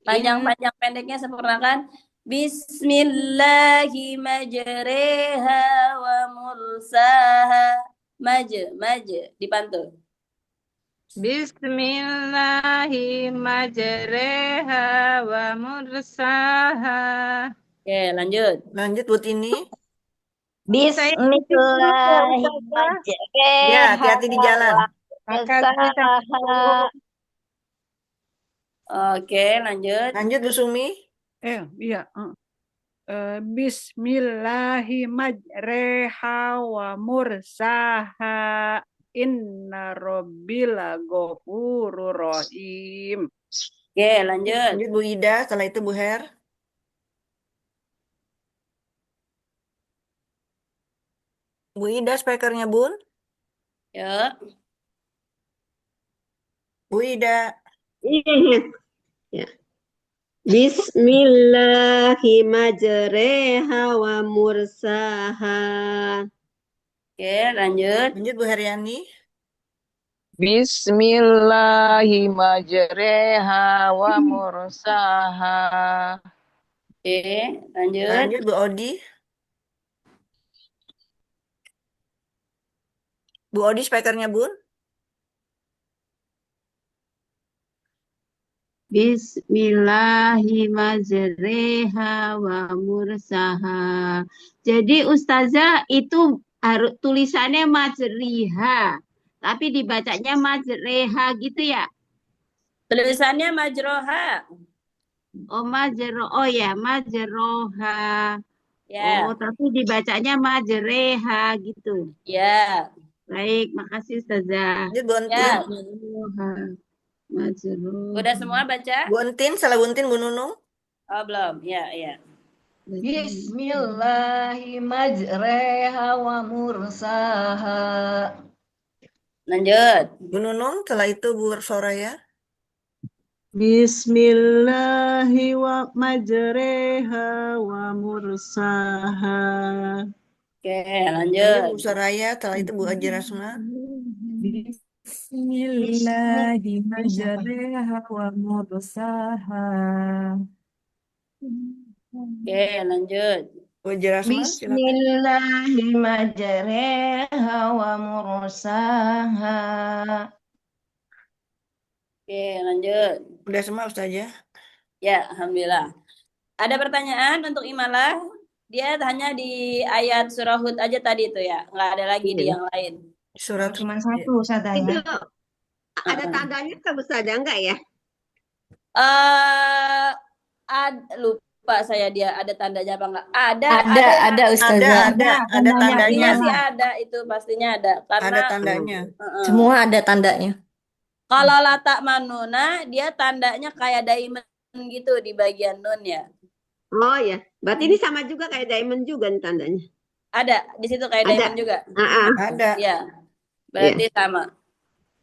Panjang-panjang pendeknya sempurnakan. Bismillahirrahmanirrahim wa mursaha. Maju, dipantul. Bismillahirrahmanirrahim wa mursaha. Oke, lanjut. Lanjut Bu Tini. Bismillahirrahmanirrahim. Ya, hati-hati di jalan. Oke, lanjut. Lanjut Bu Sumi. Iya. Bismillahirrahmanirrahim wa mursaha inna rabbil ghafurur rahim. Oke, lanjut. Lanjut Bu Ida, setelah itu Bu Her. Bu Ida, speakernya Bun. Yuk. Bu Ida. Iya. Ya. Bismillahirrahmanirrahim wa mursaha. Oke, lanjut. Lanjut Bu Heriani. Bismillahirrahmanirrahim wa mursaha. Oke, lanjut. Lanjut Bu Odi. Bu Odi, speakernya Bun. Bismillahirrahmanirrahim wa mursaha. Jadi Ustazah itu harus tulisannya majriha, tapi dibacanya majreha gitu ya? Tulisannya majroha. Oh ya majroha. Ya. Oh tapi dibacanya majreha gitu. Ya. Baik, makasih Ustazah. Lanjut Bu Ontin. Ya. Majroha. Udah semua baca? Bu Ontin, salah Bu Ontin, Bu Nunung. Oh, belum. Ya. Bismillahirrahmanirrahim wa mursaha. Lanjut. Bu Nunung, setelah itu Bu Soraya. Bismillahi wa majreha wa mursaha. Oke, Lanjut lanjut. Bu Soraya, setelah itu Bu Haji Rasma. Bismillahi majreha wa mursaha. Oke, lanjut. Bu Haji Rasma, silakan. Bismillahirrahmanirrahim wa mursaha. Oke, lanjut. Udah semua Ustazah? Ya, alhamdulillah. Ada pertanyaan untuk Imalah? Dia hanya di ayat surah Hud aja tadi itu ya, nggak ada lagi di yang lain. Surat Cuma satu Itu Ustazah. ada tandanya kan Ustazah enggak ya? Lupa saya dia ada tandanya apa enggak? Ada ada tandanya tandanya. Pasti ada itu pastinya ada Ada karena tandanya. Semua ada tandanya. kalau latak manuna dia tandanya kayak diamond gitu di bagian nun ya. Oh ya, berarti ini sama juga kayak diamond juga nih tandanya. Ada di situ kayak Ada. diamond juga. Ada. Ya. Berarti sama.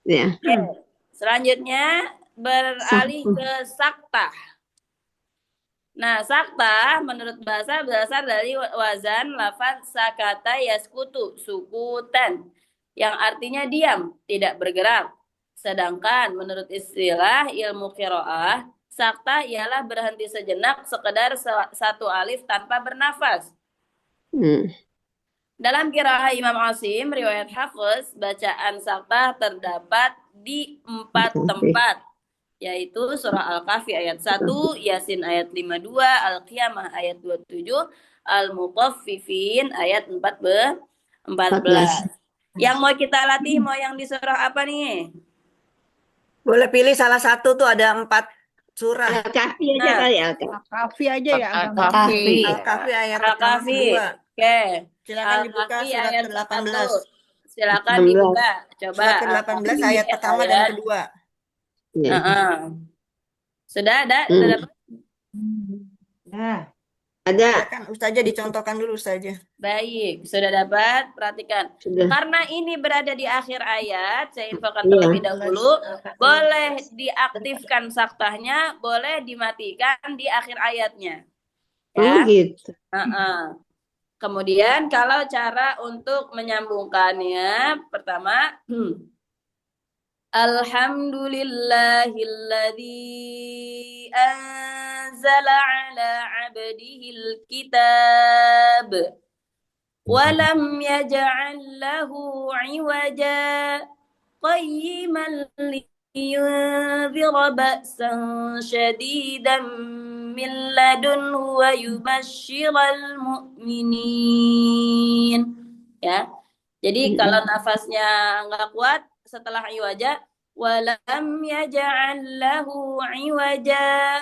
Ya. Oke. Selanjutnya beralih ke sakta. Nah, sakta menurut bahasa berasal dari wazan lafaz sakata yaskutu, sukutan, yang artinya diam, tidak bergerak. Sedangkan menurut istilah ilmu qiraah, sakta ialah berhenti sejenak sekedar satu alif tanpa bernafas. Dalam qiraah Imam Asim, riwayat Hafiz, bacaan sakta terdapat di 4 tempat, yaitu surah Al-Kahfi ayat 1, Yasin ayat 52, Al-Qiyamah ayat 27, Al-Mutaffifin ayat 14. Yang mau kita latih mau yang di surah apa nih? Boleh pilih salah satu tuh, ada 4 surah. Al-Kahfi aja kali ya. Al-Kahfi aja ya. Al-Kahfi. Al-Kahfi ayat pertama Al-Kahfi. kedua. Oke. Silakan dibuka Al-Kahfi surat ayat ke-18. 1. Silakan dibuka. Coba. Surat ke-18 ayat pertama dan kedua. Sudah ada? Sudah dapat? Ada. Silakan Ustazah dicontohkan dulu Ustazah. Baik, sudah dapat. Perhatikan. Sudah. Karena ini berada di akhir ayat, saya infokan terlebih dahulu, boleh diaktifkan saktahnya, boleh dimatikan di akhir ayatnya. Oh gitu. Kemudian kalau cara untuk menyambungkannya, pertama, Alhamdulillahilladzi anzala ala abdihil kitab wa lam yaj'al lahu 'iwaja qayyiman liyunzira ba'san shadidan min ladunhu wa yubashshiral mu'minin. Ya. Jadi kalau nafasnya nggak kuat setelah iwaja, walam yaj'al lahu iwaja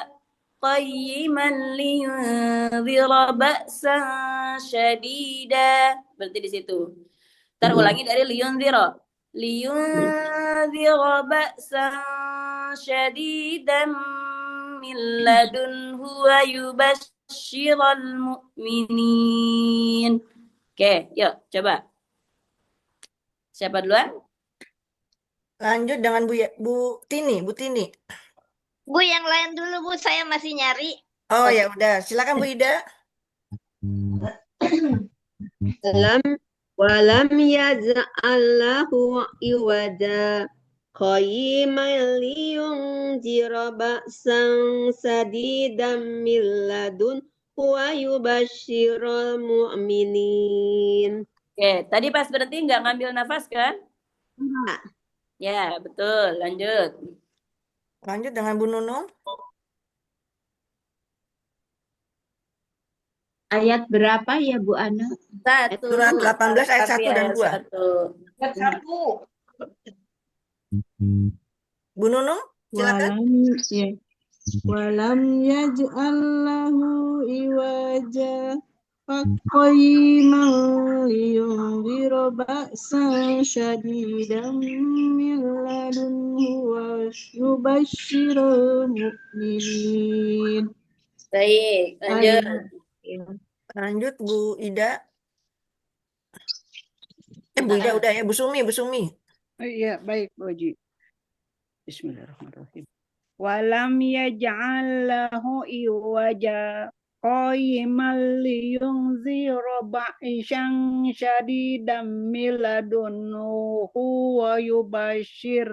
qayyiman liyunzira ba'san syadida. Berarti di situ. Ntar ulangi dari liyunzira. Liyunzira ba'san syadidan min ladunhu wa yubashshiral mu'minin. Oke, yuk coba. Siapa duluan? Lanjut dengan Bu Tini. Bu, yang lain dulu Bu, saya masih nyari. Oh ya udah, silakan Bu Ida. Walam yaj'allahu iwaja qayyiman liyunzira ba'san sadidan min ladun wa yubashshiral mu'minin. Oke, tadi pas berhenti nggak ngambil nafas kan? Enggak. Ya, betul. Lanjut. Lanjut dengan Bu Nunung. Ayat berapa ya Bu Ana? Surat 18 ayat 1 dan 2. Ayat 1. Bu Nunung, silakan. Walam yaj'allahu iwaja qayyiman liyunzira ba'san syadidan min ladunhu wa yubashshiral mu'minin. Baik, lanjut. Lanjut Bu Ida. Bu Ida udah ya, Bu Sumi. Oh iya, baik Bu Haji. Bismillahirrahmanirrahim. Walam yaj'al lahu iwaja qayyiman liyunzira ba'san syadidan min ladunhu wa yubashshir.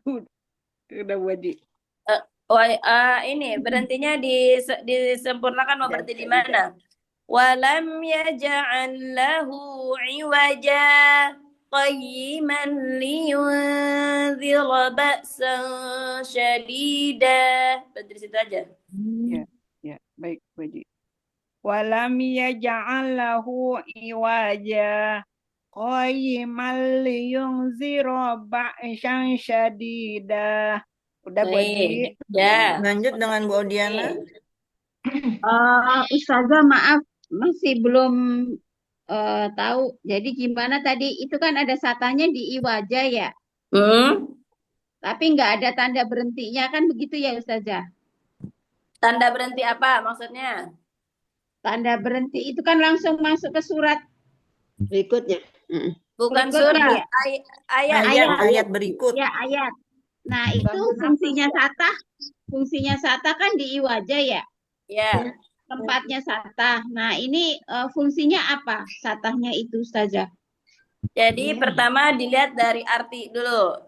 Udah Waji. Ini berhentinya disempurnakan mau berhenti di mana? Walam yaj'al lahu iwaja qayyiman liyunzira ba'san syadida. Berhenti di situ aja. Ya, baik Waji. Walam yaj'al lahu iwaja qayyiman liyunzira ba'san syadida. Udah Bu Odi. Ya. Lanjut dengan Bu Odiana. Ustazah maaf masih belum tahu. Jadi gimana tadi itu kan ada satanya di iwaja ya. Tapi nggak ada tanda berhentinya kan begitu ya Ustazah? Tanda berhenti apa maksudnya? Tanda berhenti itu kan langsung masuk ke surat Berikutnya. Bukan berikutnya surat, ya. Ayat berikut. Ya ayat. Nah itu fungsinya sata kan di iwaja ya. Ya. Tempatnya satah. Nah ini fungsinya apa satahnya itu Ustazah? Jadi pertama dilihat dari arti dulu.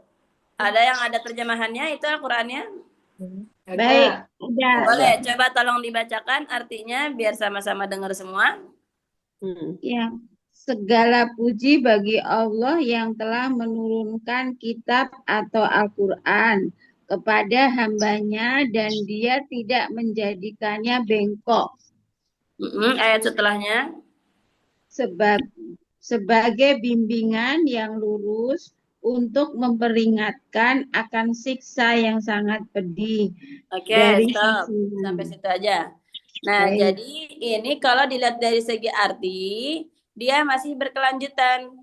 Ada yang ada terjemahannya itu Al-Qur'annya? Baik, udah. Boleh, coba tolong dibacakan artinya biar sama-sama dengar semua. Ya, segala puji bagi Allah yang telah menurunkan kitab atau Al-Quran kepada hambanya dan dia tidak menjadikannya bengkok. Ayat setelahnya. Sebagai bimbingan yang lurus untuk memperingatkan akan siksa yang sangat pedih. Oke, stop. Sampai situ aja. Nah, jadi ini kalau dilihat dari segi arti, dia masih berkelanjutan.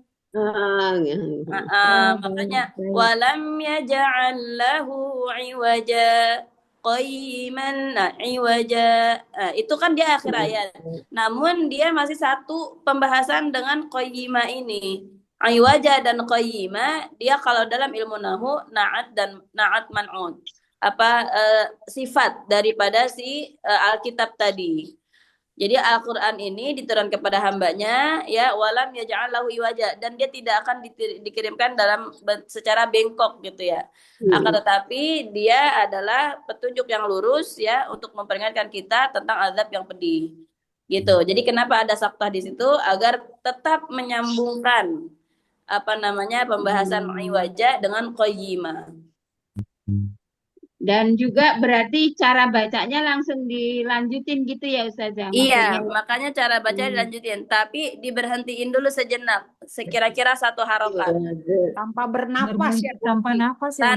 Makanya walam yaj'al lahu iwaja qayyiman. Nah, iwaja. Itu kan dia akhir ayat. Namun dia masih satu pembahasan dengan qayyimah ini. Iwaja dan qayyimah dia kalau dalam ilmu nahwu na'at dan na'at man'ud. Sifat daripada si Alkitab tadi. Jadi Al-Qur'an ini diturunkan kepada hambanya ya walam yaj'al lahu iwaja dan dia tidak akan dikirimkan dalam secara bengkok gitu ya. Akan tetapi dia adalah petunjuk yang lurus ya untuk memperingatkan kita tentang azab yang pedih. Gitu. Jadi kenapa ada saktah di situ agar tetap menyambungkan pembahasan iwaja dengan qayyimah. Dan juga berarti cara bacanya langsung dilanjutin gitu ya Ustazah? Iya, makanya cara baca dilanjutin. Tapi diberhentiin dulu sejenak. Sekira-kira satu harokat. Tanpa bernafas ya. Tanpa nafas ya.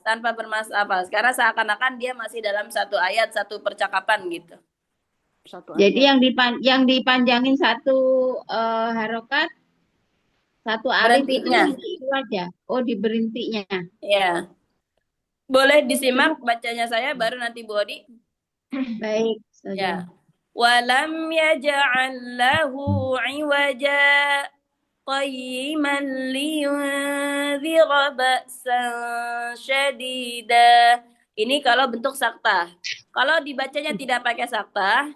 Tanpa bernafas. Karena seakan-akan dia masih dalam satu ayat, satu percakapan gitu. Jadi yang dipanjangin satu harokat, satu alif itu aja. Oh, diberhentinya. Iya. Boleh disimak bacanya saya baru nanti Bu Odi. Baik. Ya. Walam yaj'al lahu iwaja qayyiman liyunzira ba'san syadida. Ini kalau bentuk saktah. Kalau dibacanya tidak pakai saktah,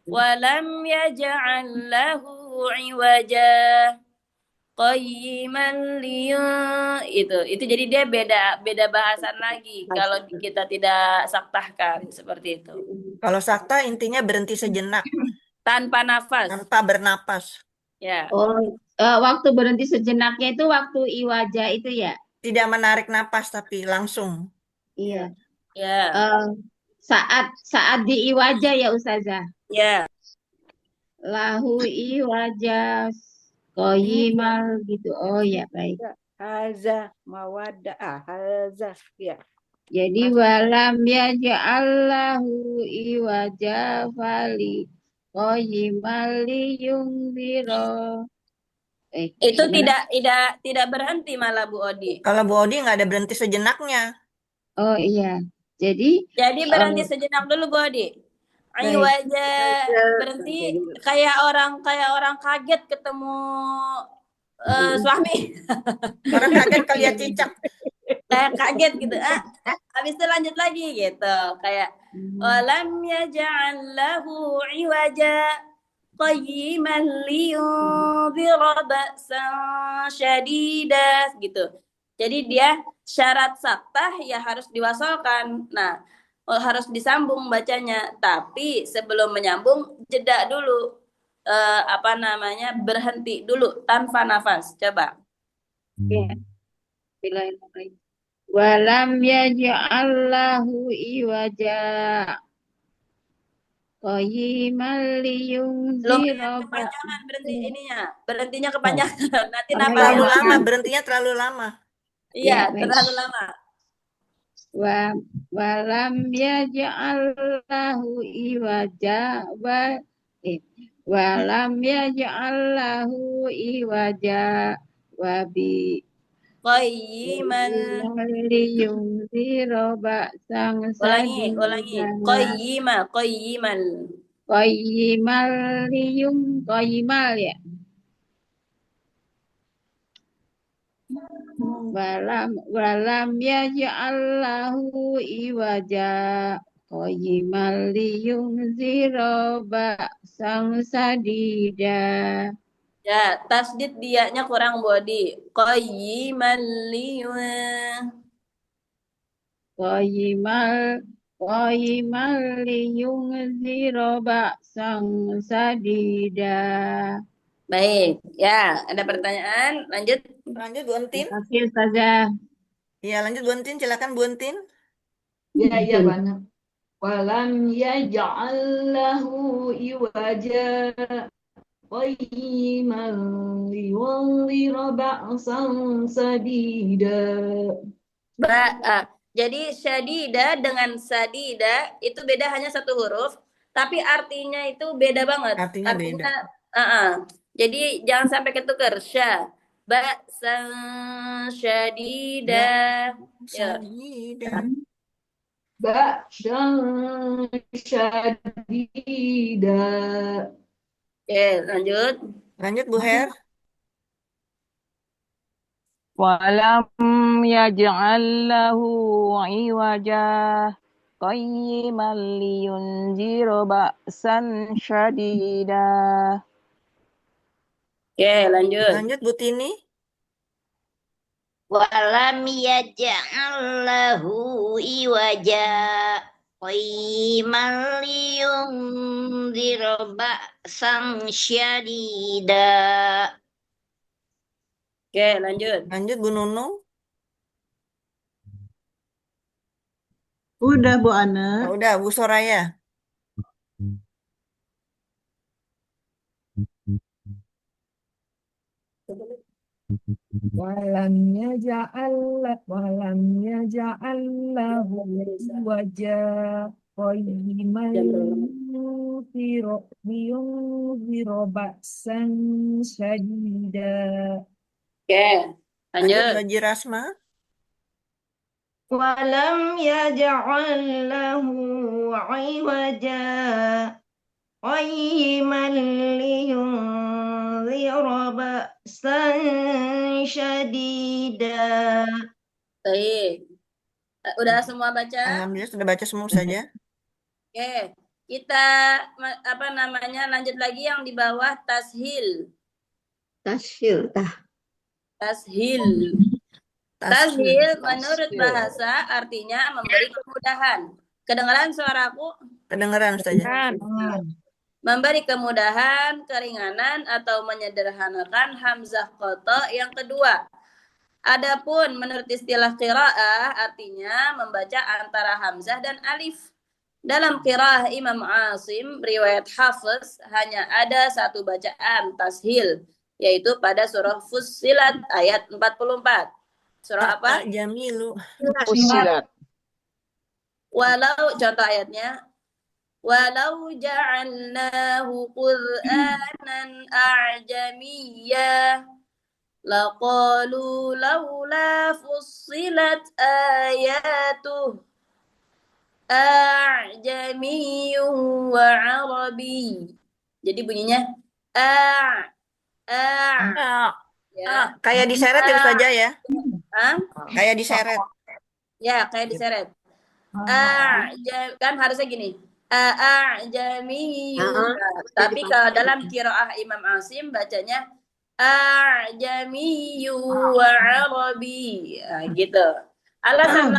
walam yaj'al lahu iwaja qayyiman itu jadi dia beda bahasan lagi kalau kita tidak saktahkan seperti itu. Kalau sakta intinya berhenti sejenak tanpa nafas. Tanpa bernapas. Ya. Waktu berhenti sejenaknya itu waktu iwaja itu ya? Tidak menarik napas tapi langsung. Iya. Ya. Saat di iwaja ya Ustazah? Ya. Lahu iwaja Qayyimal gitu. Oh ya baik. Haza mawadda haza ya. Jadi walam yaj'allahu iwaja fali qayyimal liyunzira. Itu tidak berhenti malah Bu Odi. Kalau Bu Odi nggak ada berhenti sejenaknya. Oh iya. Jadi berhenti sejenak dulu Bu Odi. Wajah berhenti kayak orang kaget ketemu suami. Orang kaget kalau lihat cicak. kayak kaget gitu. Habis itu lanjut lagi gitu. Kayak walam yaj'al lahu iwaja qayyiman liyunzira ba'san syadida gitu. Jadi dia syarat saktah ya harus diwasalkan. Nah, harus disambung bacanya. Tapi sebelum menyambung jeda dulu. Berhenti dulu tanpa nafas. Coba. Ya, bismillahirrahmanirrahim. Walam yaj'allahu iwaja qayyiman liyunzira Kepanjangan berhenti ininya. Berhentinya kepanjangan. Nanti nafasnya Terlalu lama, lama. berhentinya terlalu lama. Iya, Ya, baik. terlalu lama. Walam yaj'allahu iwaja walam yaj'allahu iwaja wabi Qayyiman. liyunzira ba'san Ulangi. sadidan Qayyimal. qayyimal ya. Walam yaj'allahu iwaja qayyimal liyunzira ba'san sadida. Ya, tasdid dianya kurang body. Qayyimal liyun. Qayyimal liyunzira ba'san sadida. Baik, ya ada pertanyaan? Lanjut. Lanjut Bu Entin. Oke, Ustazah. Iya, lanjut Bu Entin. Silakan Bu Entin. Iya banyak. Walam yaj'al lahu iwaja qayyiman liyunzira ba'san sadida. Jadi syadida dengan sadida itu beda hanya satu huruf, tapi artinya itu beda banget. Artinya beda. Jadi jangan sampai ketukar. Ba'san syadida. Syadida. Ba'san syadida. Oke, lanjut. Lanjut Bu Her. Walam yaj'al lahu iwaja qayyiman liyunzira ba'san syadida. Oke, lanjut. Lanjut Bu Tini. Walam yaj'al lahu iwaja qayyiman liyunzira ba'san syadida. Oke, lanjut. Lanjut Bu Nunung. Udah Bu Ana. Oh, udah Bu Soraya. Walam yaj'al lahu wajah qayyiman liyunzira ba'san syadida. Oke, lanjut. Haji Rasma. Walam yaj'al lahu iwaja qayyiman liyunzira ba'san syadida. Baik. Udah semua baca? Alhamdulillah sudah baca semua saja. Oke, kita lanjut lagi yang di bawah tashil. Tashil. Tashil menurut bahasa artinya memberi kemudahan. Kedengaran suaraku? Kedengaran saja. Memberi kemudahan, keringanan, atau menyederhanakan hamzah qata yang kedua. Adapun menurut istilah qiraah artinya membaca antara hamzah dan alif. Dalam qiraah Imam Asim, riwayat Hafiz, hanya ada satu bacaan tashil, yaitu pada surah Fussilat ayat 44. Surah apa? Jamilu. Fussilat. Walau, contoh ayatnya, walau ja'alnahu Qur'anan a'jamiyyah laqalu laula fussilat ayatuh a'jamiyyun wa 'arabi. Jadi bunyinya Kayak diseret itu saja ya. Hah? Kayak diseret. Ya, kayak diseret. Kan harusnya gini. A'jamiyyu. Tapi kalau dalam qiraah Imam Asim bacanya a'jamiyyu wa arabi. Gitu. Alasan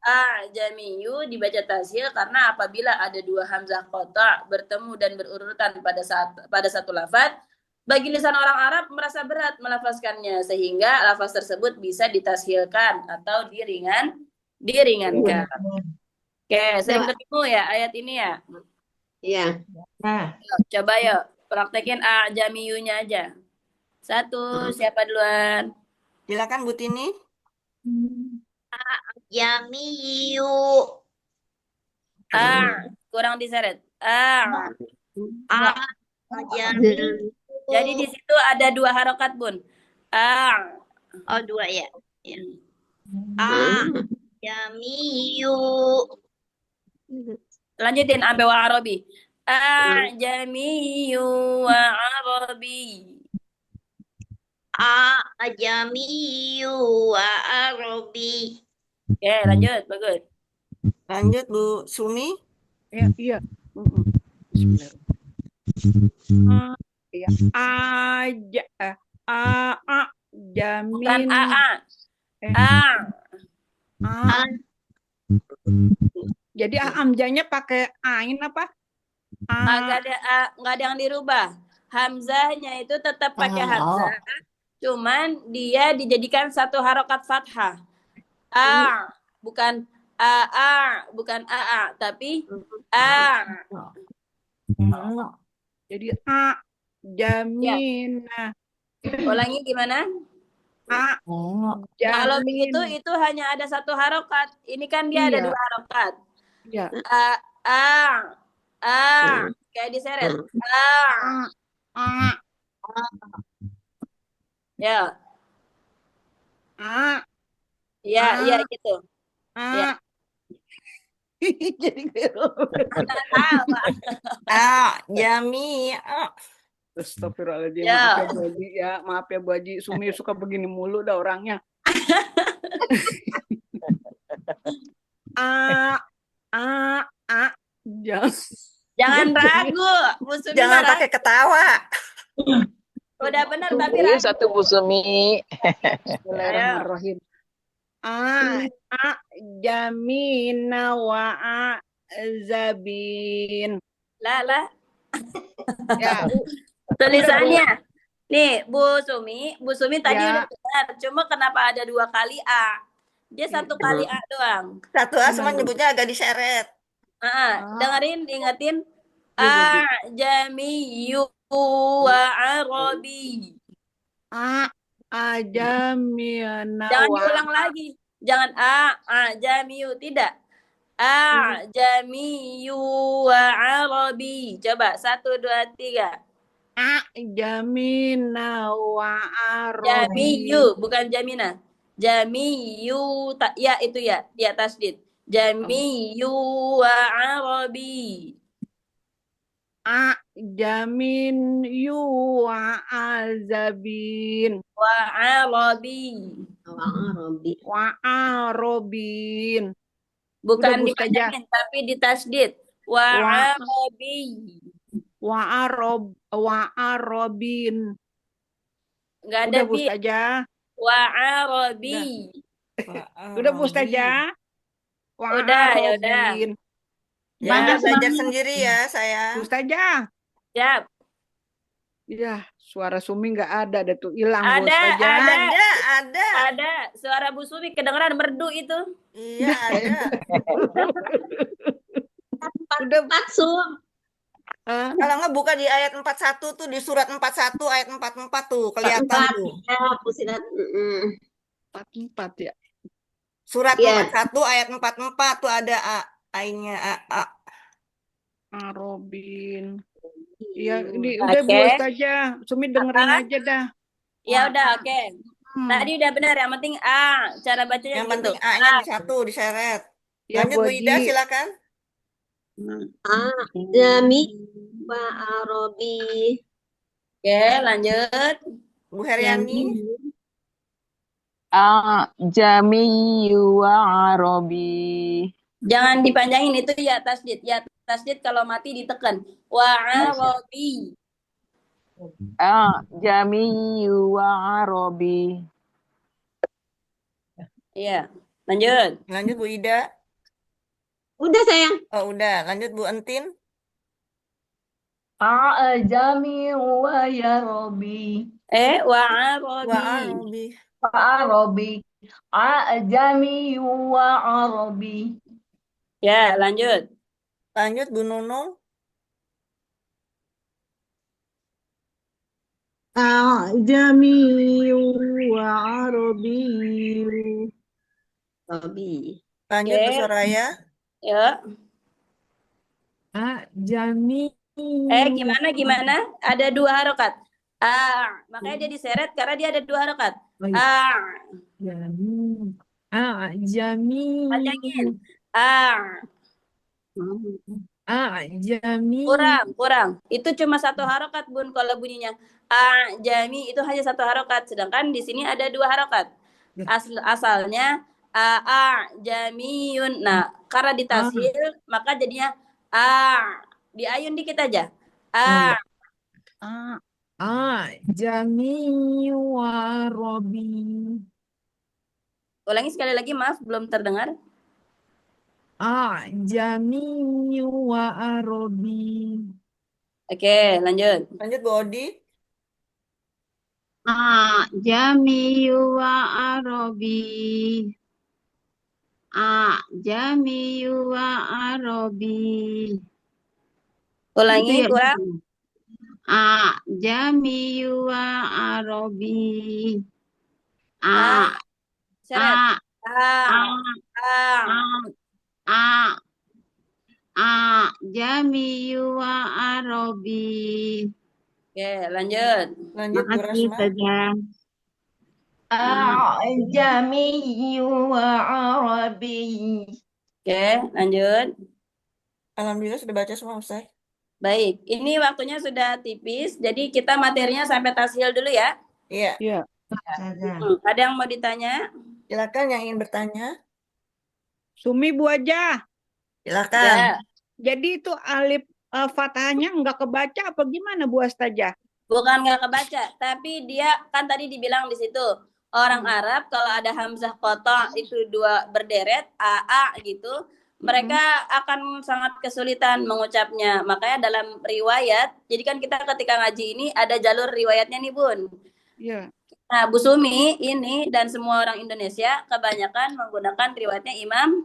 a'jamiyyu dibaca tashil karena apabila ada dua hamzah qata' bertemu dan berurutan pada satu lafaz, bagi lisan orang Arab merasa berat melafazkannya sehingga lafaz tersebut bisa ditashilkan atau diringankan. Oke, sering ketemu ya ayat ini ya? Iya. Nah, Coba yuk, praktekin a'jamiyunya aja. Satu, siapa duluan? silakan Bu Tini. Jamiyu. Kurang diseret. Jamiyu. Jadi di situ ada dua harokat, Bun. Oh, dua ya. Jamiyu. Lanjutin sampai wa arabi. A'jamiyyu wa arabi. Jamiyu wa arabi. Oke, lanjut. Bagus. Lanjut Bu Sumi. Ya, iya. Iya. Bukan Jamin. Jadi hamzahnya pakai ain apa? Nggak ada yang dirubah. Hamzahnya itu tetap pakai hamzah. Cuman dia dijadikan satu harokat fathah. Bukan bukan tapi Jadi jamina. Ulangi gimana? Kalau begitu itu hanya ada satu harokat. Ini kan dia ada dua harokat. Iya. Kayak diseret. Ya. Ya gitu. Ya. Jadi Jami. Astagfirullahaladzim. Maaf ya Bu Haji ya. Maaf ya Bu Haji. Sumi suka begini mulu dah orangnya. Jangan ragu. Jangan pakai ketawa. Udah benar tapi ragu. Satu Bu Sumi. Bismillahirrahmanirrahim. Jamina wa zabin. Lah. Ya. Tulisannya. Nih, Bu Sumi tadi udah benar. Cuma kenapa ada dua kali A? Dia satu kali A doang. Satu A cuma nyebutnya agak diseret. Dengerin, diingetin. Jamiyu wa arabi. Ajamina. Jangan diulang lagi. Jangan jamiyu, tidak. Jamiyu wa arabi. Coba 1, 2, 3. Jamina wa arabi. Jamiyu, bukan jamina. Jamiyu, ya itu ya. Ya tasdid. Jamiyu wa arabi. Jamin yu wa azabin. Wa arabi. Wa arabin. Bukan dipanjangin tapi ditasdid. Wa arabi. Wa arabin. Enggak ada Bu Ustazah. Wa arabi. Udah Bu Ustazah. Udah, ya udah. Ya, belajar sendiri ya saya. Ustazah. Siap. Ya, suara Sumi nggak ada tuh, hilang. Ada. Ada. Suara Bu Sumi kedengeran merdu itu. Iya, ada. Udah maksud. Kalau nggak buka di ayat 41 tuh, di surat 41 ayat 44 tuh kelihatan tuh. Ya, pusilat. 44 ya. Surat 41 ayat 44 tuh ada A-nya A. Robin. Iya, ini udah Bu Ustazah. Sumi dengerin aja dah. Ya udah, oke. Tadi udah benar, yang penting A. Cara bacanya yang gitu. penting A-nya di satu diseret. Ya, lanjut Bu Ida, silakan. Jami wa arabi. Oke, lanjut. Bu Heriani. A'jamiyyu wa Arabi. Jangan dipanjangin itu ya tasdid. Ya tasdid kalau mati ditekan. Wa Arabi. A'jamiyyu wa Arabi. Iya. Lanjut. Lanjut Bu Ida. Udah sayang. Oh udah. Lanjut Bu Entin. A'jami wa Arabi. Wa Wa Arabi. Arabi. Wa Arabi. A'jami wa Arabi. Ya, lanjut. Lanjut Bu Nunung. أعجمي وعربي. Lanjut Bu Oke. Soraya. Ya. Jami. Gimana? Ada 2 harokat. Makanya dia diseret karena dia ada 2 harokat. Oh, iya. Jami. Jami. Panjangin. Jami. Kurang. Itu cuma 1 harokat, Bun, kalau bunyinya. Jami itu hanya 1 harokat, sedangkan di sini ada 2 harokat. Asalnya jamiyun. Nah, karena ditashil maka jadinya diayun dikit aja. Jami wa Robi. Ulangi sekali lagi, maaf belum terdengar. Jami wa Robi. Oke, lanjut. Lanjut Bu Odi. A'jami wa Arabi. A'jami wa Arabi. Ulangi, Itu ya, kurang. A'jami wa Arabi. Seret. A'jami wa Arabi. Oke, lanjut. Lanjut Bu Makasih Rasma. saja. A'jami wa Arabi. Oke, lanjut. Alhamdulillah sudah baca semua Ustaz. Baik, ini waktunya sudah tipis, jadi kita materinya sampai tashil dulu ya. Iya. Ya. Ada yang mau ditanya? Silakan yang ingin bertanya. Sumi Bu aja. Silakan. Ya. Jadi itu alif fathahnya nggak kebaca apa gimana Bu Astazah? Bukan nggak kebaca, tapi dia kan tadi dibilang di situ orang Arab kalau ada hamzah qata itu 2 berderet gitu, mereka akan sangat kesulitan mengucapnya. Makanya dalam riwayat, jadi kan kita ketika ngaji ini ada jalur riwayatnya nih Bun. Iya. Nah, Bu Sumi ini dan semua orang Indonesia kebanyakan menggunakan riwayatnya Imam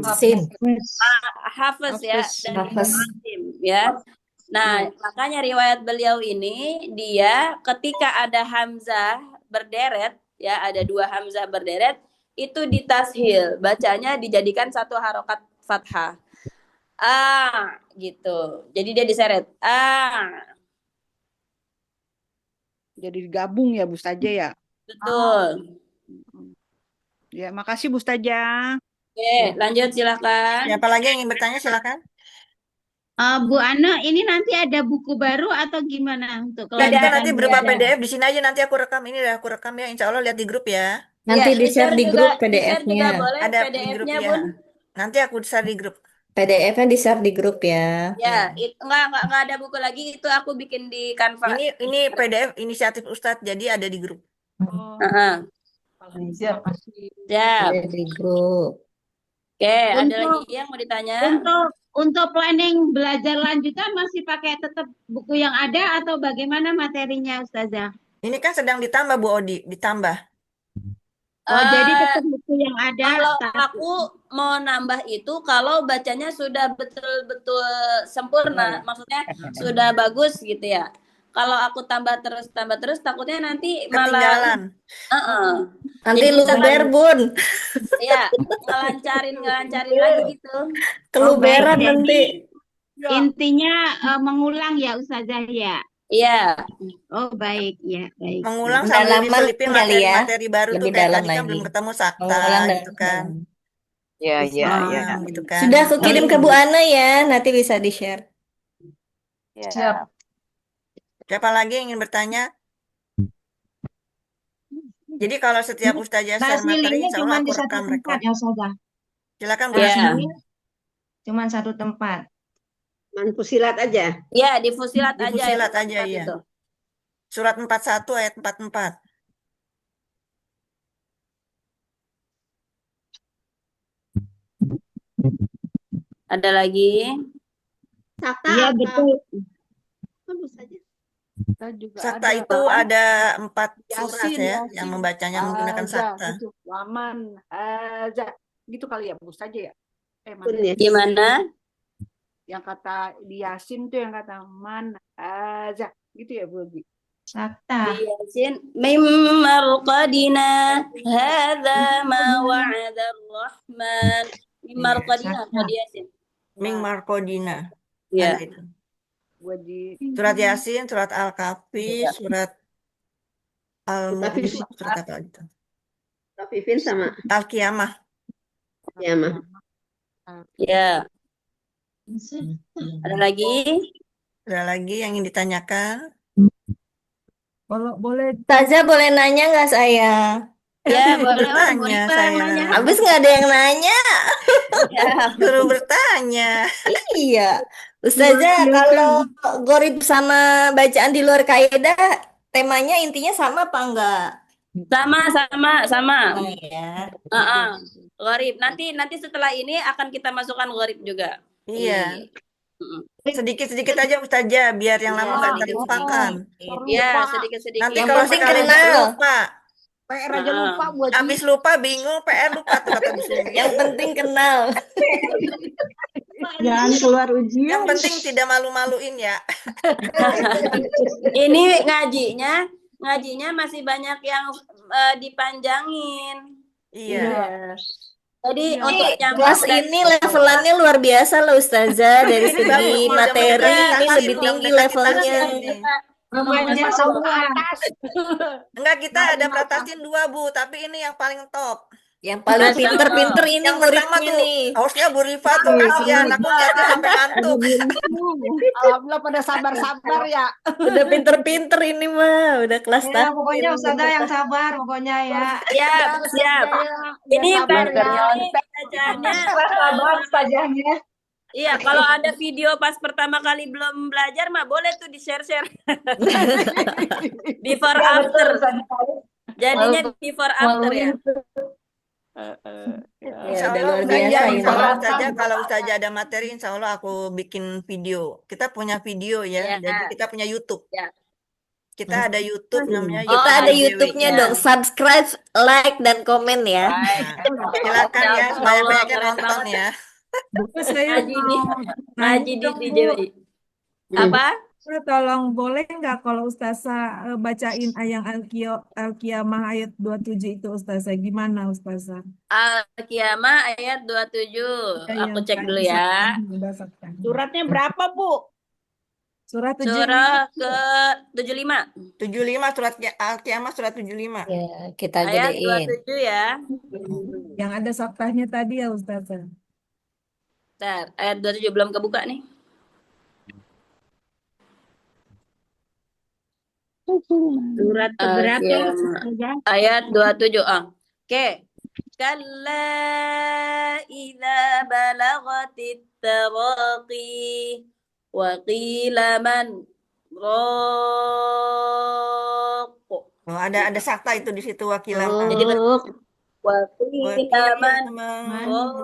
Hafiz ya, dan Imam Asim ya. Nah, makanya riwayat beliau ini dia ketika ada hamzah berderet ya, ada 2 hamzah berderet itu ditashil, bacanya dijadikan 1 harokat fathah. Gitu. Jadi dia diseret. Jadi digabung ya Bu Ustazah ya. Betul. Ya, makasih Bu Ustazah. Oke, lanjut silakan. Siapa lagi yang ingin bertanya silakan. Bu Ana, ini nanti ada buku baru atau gimana untuk Nah, kita kelanjutan nanti berupa belajar? PDF di sini aja, nanti aku rekam. Ini udah aku rekam ya. Insya Allah lihat di grup ya. Nanti Ya, di-share di grup di-share juga PDF-nya. boleh Ada di grup PDF-nya, ya. Bun. Nanti aku share di grup. PDF-nya di-share di grup ya. Ya, enggak ada buku lagi, itu aku bikin di Canva. Ini PDF inisiatif Ustadz, jadi ada di grup. Siap. Ada di grup. Oke, ada Untuk- lagi yang mau ditanya? Untuk planning belajar lanjutan masih pakai tetap buku yang ada atau bagaimana materinya Ustazah? Ini kan sedang ditambah Bu Odi, ditambah. Jadi tetap buku yang ada. Kalau aku mau nambah itu kalau bacanya sudah betul-betul sempurna, maksudnya sudah bagus gitu ya. Kalau aku tambah terus takutnya nanti malah Ketinggalan. Nanti Jadi kita luber, Bun. ya ngelancarin lagi gitu. Keluberan Jadi nanti. intinya mengulang ya Ustazah ya. Iya. Oh baik ya baik. Mengulang sambil Pendalaman diselipin kali ya. materi baru tuh, Lebih kayak dalam tadi kan lagi. belum ketemu sakta Mengulang dan gitu kan. Ya, Gitu kan. Sudah aku kirim ke Bu Ana ya, nanti bisa di-share. Ya. Siapa lagi yang ingin bertanya? Jadi kalau setiap Ustazah share materi, Basilnya insya cuma Allah di aku satu tempat rekam. ya Ustazah. Silakan Bu. Ya, Basilnya cuma satu tempat. Cuman fusilat aja. ya di Fusilat Di aja Fusilat yang aja, 4 iya. itu. Surat 41 ayat 44. Ada lagi? Sakta Iya apa? betul. Bagus saja. Kita juga Sakta ada itu ada 4 surat Yasin, ya yang Yasin. membacanya menggunakan Haza, sakta. gitu. Waman, haza. Gitu kali ya, Bu saja ya. Pun Mana? ya. Gimana? Yang kata di Yasin tuh yang kata man, haza. Gitu ya, Bu Haji. Sakta. Di Yasin, mim marqadina hadza ma wa'ada ar-rahman. Mim Iya, marqadina sakta. kalau di Yasin. Ming Markodina. Ya. Ada itu. Bu Haji. Surat Yasin, surat Al-Kahfi, surat Tapi Al-Mu'min, surat apa gitu. Vivin sama Al-Qiyamah. ya mah. Ya. Ada lagi? Ada lagi yang ingin ditanyakan? Kalau boleh Ustazah boleh nanya nggak saya? Ya, boleh. Oh, Bu Bertanya Rifa saya. yang nanya. Habis nggak ada yang nanya. Ya. Suruh bertanya. Iya. Ustazah, kalau gorib sama bacaan di luar kaidah, temanya intinya sama apa enggak? Sama. Nah, ya. Gharib. Nanti setelah ini akan kita masukkan gharib juga. Iya. Mm-mm. Sedikit-sedikit aja Ustazah, biar yang lama nggak terlupakan. Ya, sedikit-sedikit. Nanti Yang kalau penting sekali kenal. lupa, PR aja lupa, Bu Haji. habis lupa bingung, PR lupa tuh kata Bu Sumi. Yang penting kenal. Jangan keluar Yang ujian. penting tidak malu-maluin ya. Ini ngajinya masih banyak yang dipanjangin. Iya. Jadi Ini untuk yang kelas ini levelannya luar biasa loh Ustazah. Dari Ini bagus segi nih, udah materi mendekati ini tahsin, lebih udah tinggi mendekati levelnya. tahsin ini. Remaja semua. Enggak, kita ada pratasin 2 Bu, tapi ini yang paling top. Yang paling pinter-pinter ini Yang pertama muridnya tuh nih. hostnya Bu Rifa tuh, kasihan aku lihatnya sampai ngantuk. Alhamdulillah pada sabar-sabar ya. Udah pinter-pinter ini mah, udah kelas Ya, tahsin. pokoknya Ustazah yang sabar, pokoknya ya. Siap. Ini sabar ya. bacaannya. Sabar Ustazahnya. Iya, kalau ada video pas pertama kali belum belajar mah boleh tuh di-share-share. Before after. Jadinya before after ya. Insya Allah Ustazah, kalau Ustazah ada materi, insya Allah aku bikin video. Kita punya video ya, jadi kita punya YouTube. Kita ada YouTube namanya Kita ada YouTube-nya dong. Subscribe, like, dan komen ya. Silakan ya, banyak-banyaknya nonton ya. Ngaji di DJI. Apa? Tolong boleh nggak kalau Ustazah bacain ayat Al-Qiyamah ayat 27 itu Ustazah. Gimana Ustazah? Al-Qiyamah ayat 27. Aku cek dulu ya. Suratnya berapa, Bu? Surat Surah ke 75. 75 surat Al-Qiyamah surat 75. Ya, kita Ayat gedein. 27 ya. Yang ada saktahnya tadi ya Ustazah. Bentar, ayat 27 belum kebuka nih. Surat keberapa? Ayat 27. Oke. Kalla idza balagatit taraqi wa qila man raq. Oh, ada sakta itu di situ wakilan. Jadi wa qila man raq.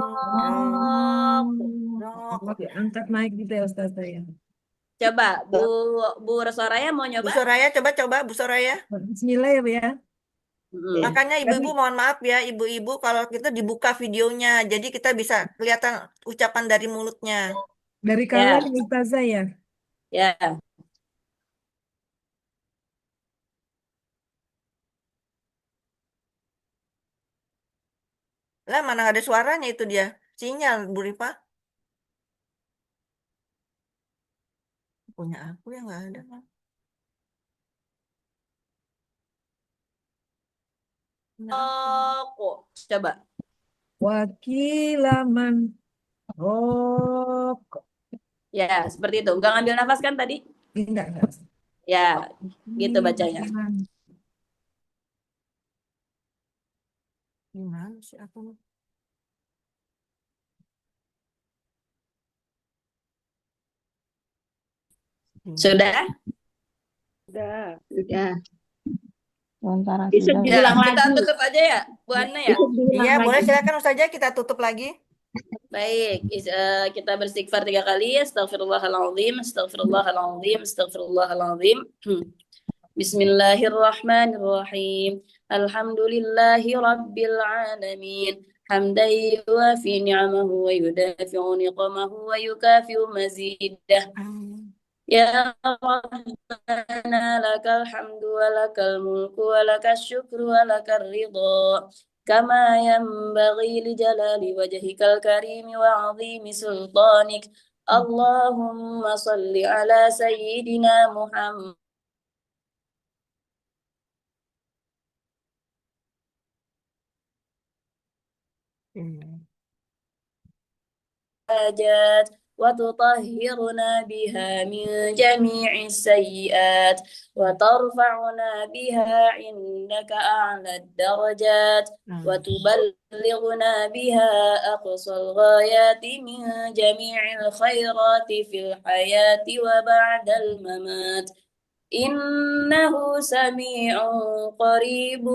Angkat mic gitu ya Ustazah ya. Coba Bu Soraya mau nyoba? Bu Soraya coba Bu Soraya. Bismillah ya Bu ya. Makanya ibu-ibu mohon maaf ya, ibu-ibu kalau kita dibuka videonya, jadi kita bisa kelihatan ucapan dari mulutnya. Dari kalian Ustazah ya. Ya. Lah mana ada suaranya itu dia, sinyal Bu Rifa. Punya aku yang nggak ada. Coba. Wakilaman rok. Ya, seperti itu. Enggak ngambil nafas kan tadi? Enggak. Ya, gitu bacanya. Gimana sih aku? Sudah? Udah. Sudah. Sementara Besok sudah. Ya, diulang kita lagi. tutup aja ya, Bu Anna ya. Besok diulang Iya, boleh lagi. silakan Ustazah kita tutup lagi. Baik, kita beristighfar 3 kali. Astagfirullahaladzim, astagfirullahaladzim, astagfirullahaladzim. Bismillahirrahmanirrahim. Alhamdulillahi rabbil alamin. Hamdan yuwafi ni'amahu wa yudafi'u niqamahu wa yukafi'u mazidah. Ya Rabbana lakal hamdu wa lakal mulku wa lakal syukru wa lakal ridha. كما ينبغي لجلال وجهك الكريم وعظيم سلطانك اللهم صل على سيدنا محمد الحاجات وتطهرنا بها من جميع السيئات وترفعنا بها عندك أعلى الدرجات وتبلغنا بها أقصى الغايات من جميع الخيرات في الحياة وبعد الممات إنه سميع قريب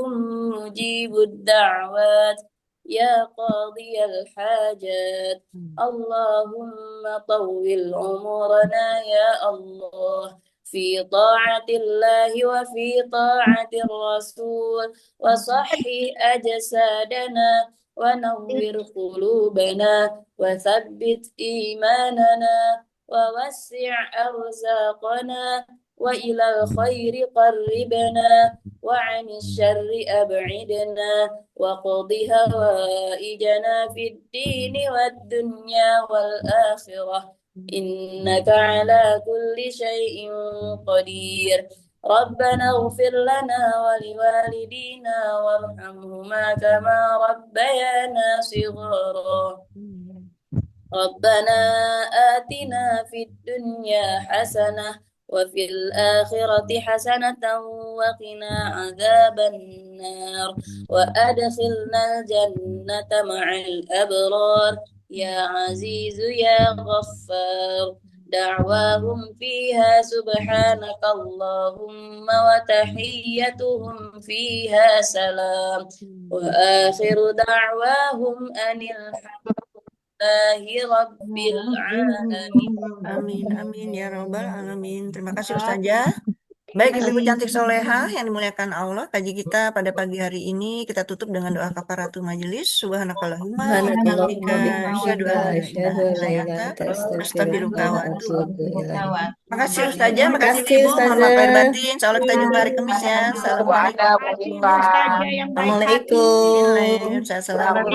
مجيب الدعوات يا قاضي الحاجات اللهم طول عمرنا يا الله في طاعة الله وفي طاعة الرسول وصحح أجسادنا ونور قلوبنا وثبت إيماننا ووسع أرزاقنا وإلى الخير قربنا وعن الشر أبعدنا وقض هوائجنا في الدين والدنيا والآخرة إنك على كل شيء قدير ربنا اغفر لنا ولوالدينا وارحمهما كما ربيانا صغارا ربنا آتنا في الدنيا حسنة وفي الآخرة حسنة وقنا عذاب النار وأدخلنا الجنة مع الأبرار يا عزيز يا غفار دعواهم فيها سبحانك اللهم وتحيتهم فيها سلام وآخر دعواهم أن الحمد لله رب العالمين. Amin, amin ya Rabbal alamin. Terima kasih Ustazah. Baik Ibu cantik soleha yang dimuliakan Allah, kaji kita pada pagi hari ini kita tutup dengan doa kafaratul majelis. Subhanakallahumma wa bihamdika asyhadu an la ilaha illa anta astaghfiruka wa atubu ilaik. Makasih Ustazah, makasih Makasih Ibu. Mohon maaf lahir Ustazah. batin. Insyaallah kita jumpa hari Kamis ya. Assalamualaikum. Ustazah yang baik hati. Assalamualaikum. Assalamualaikum.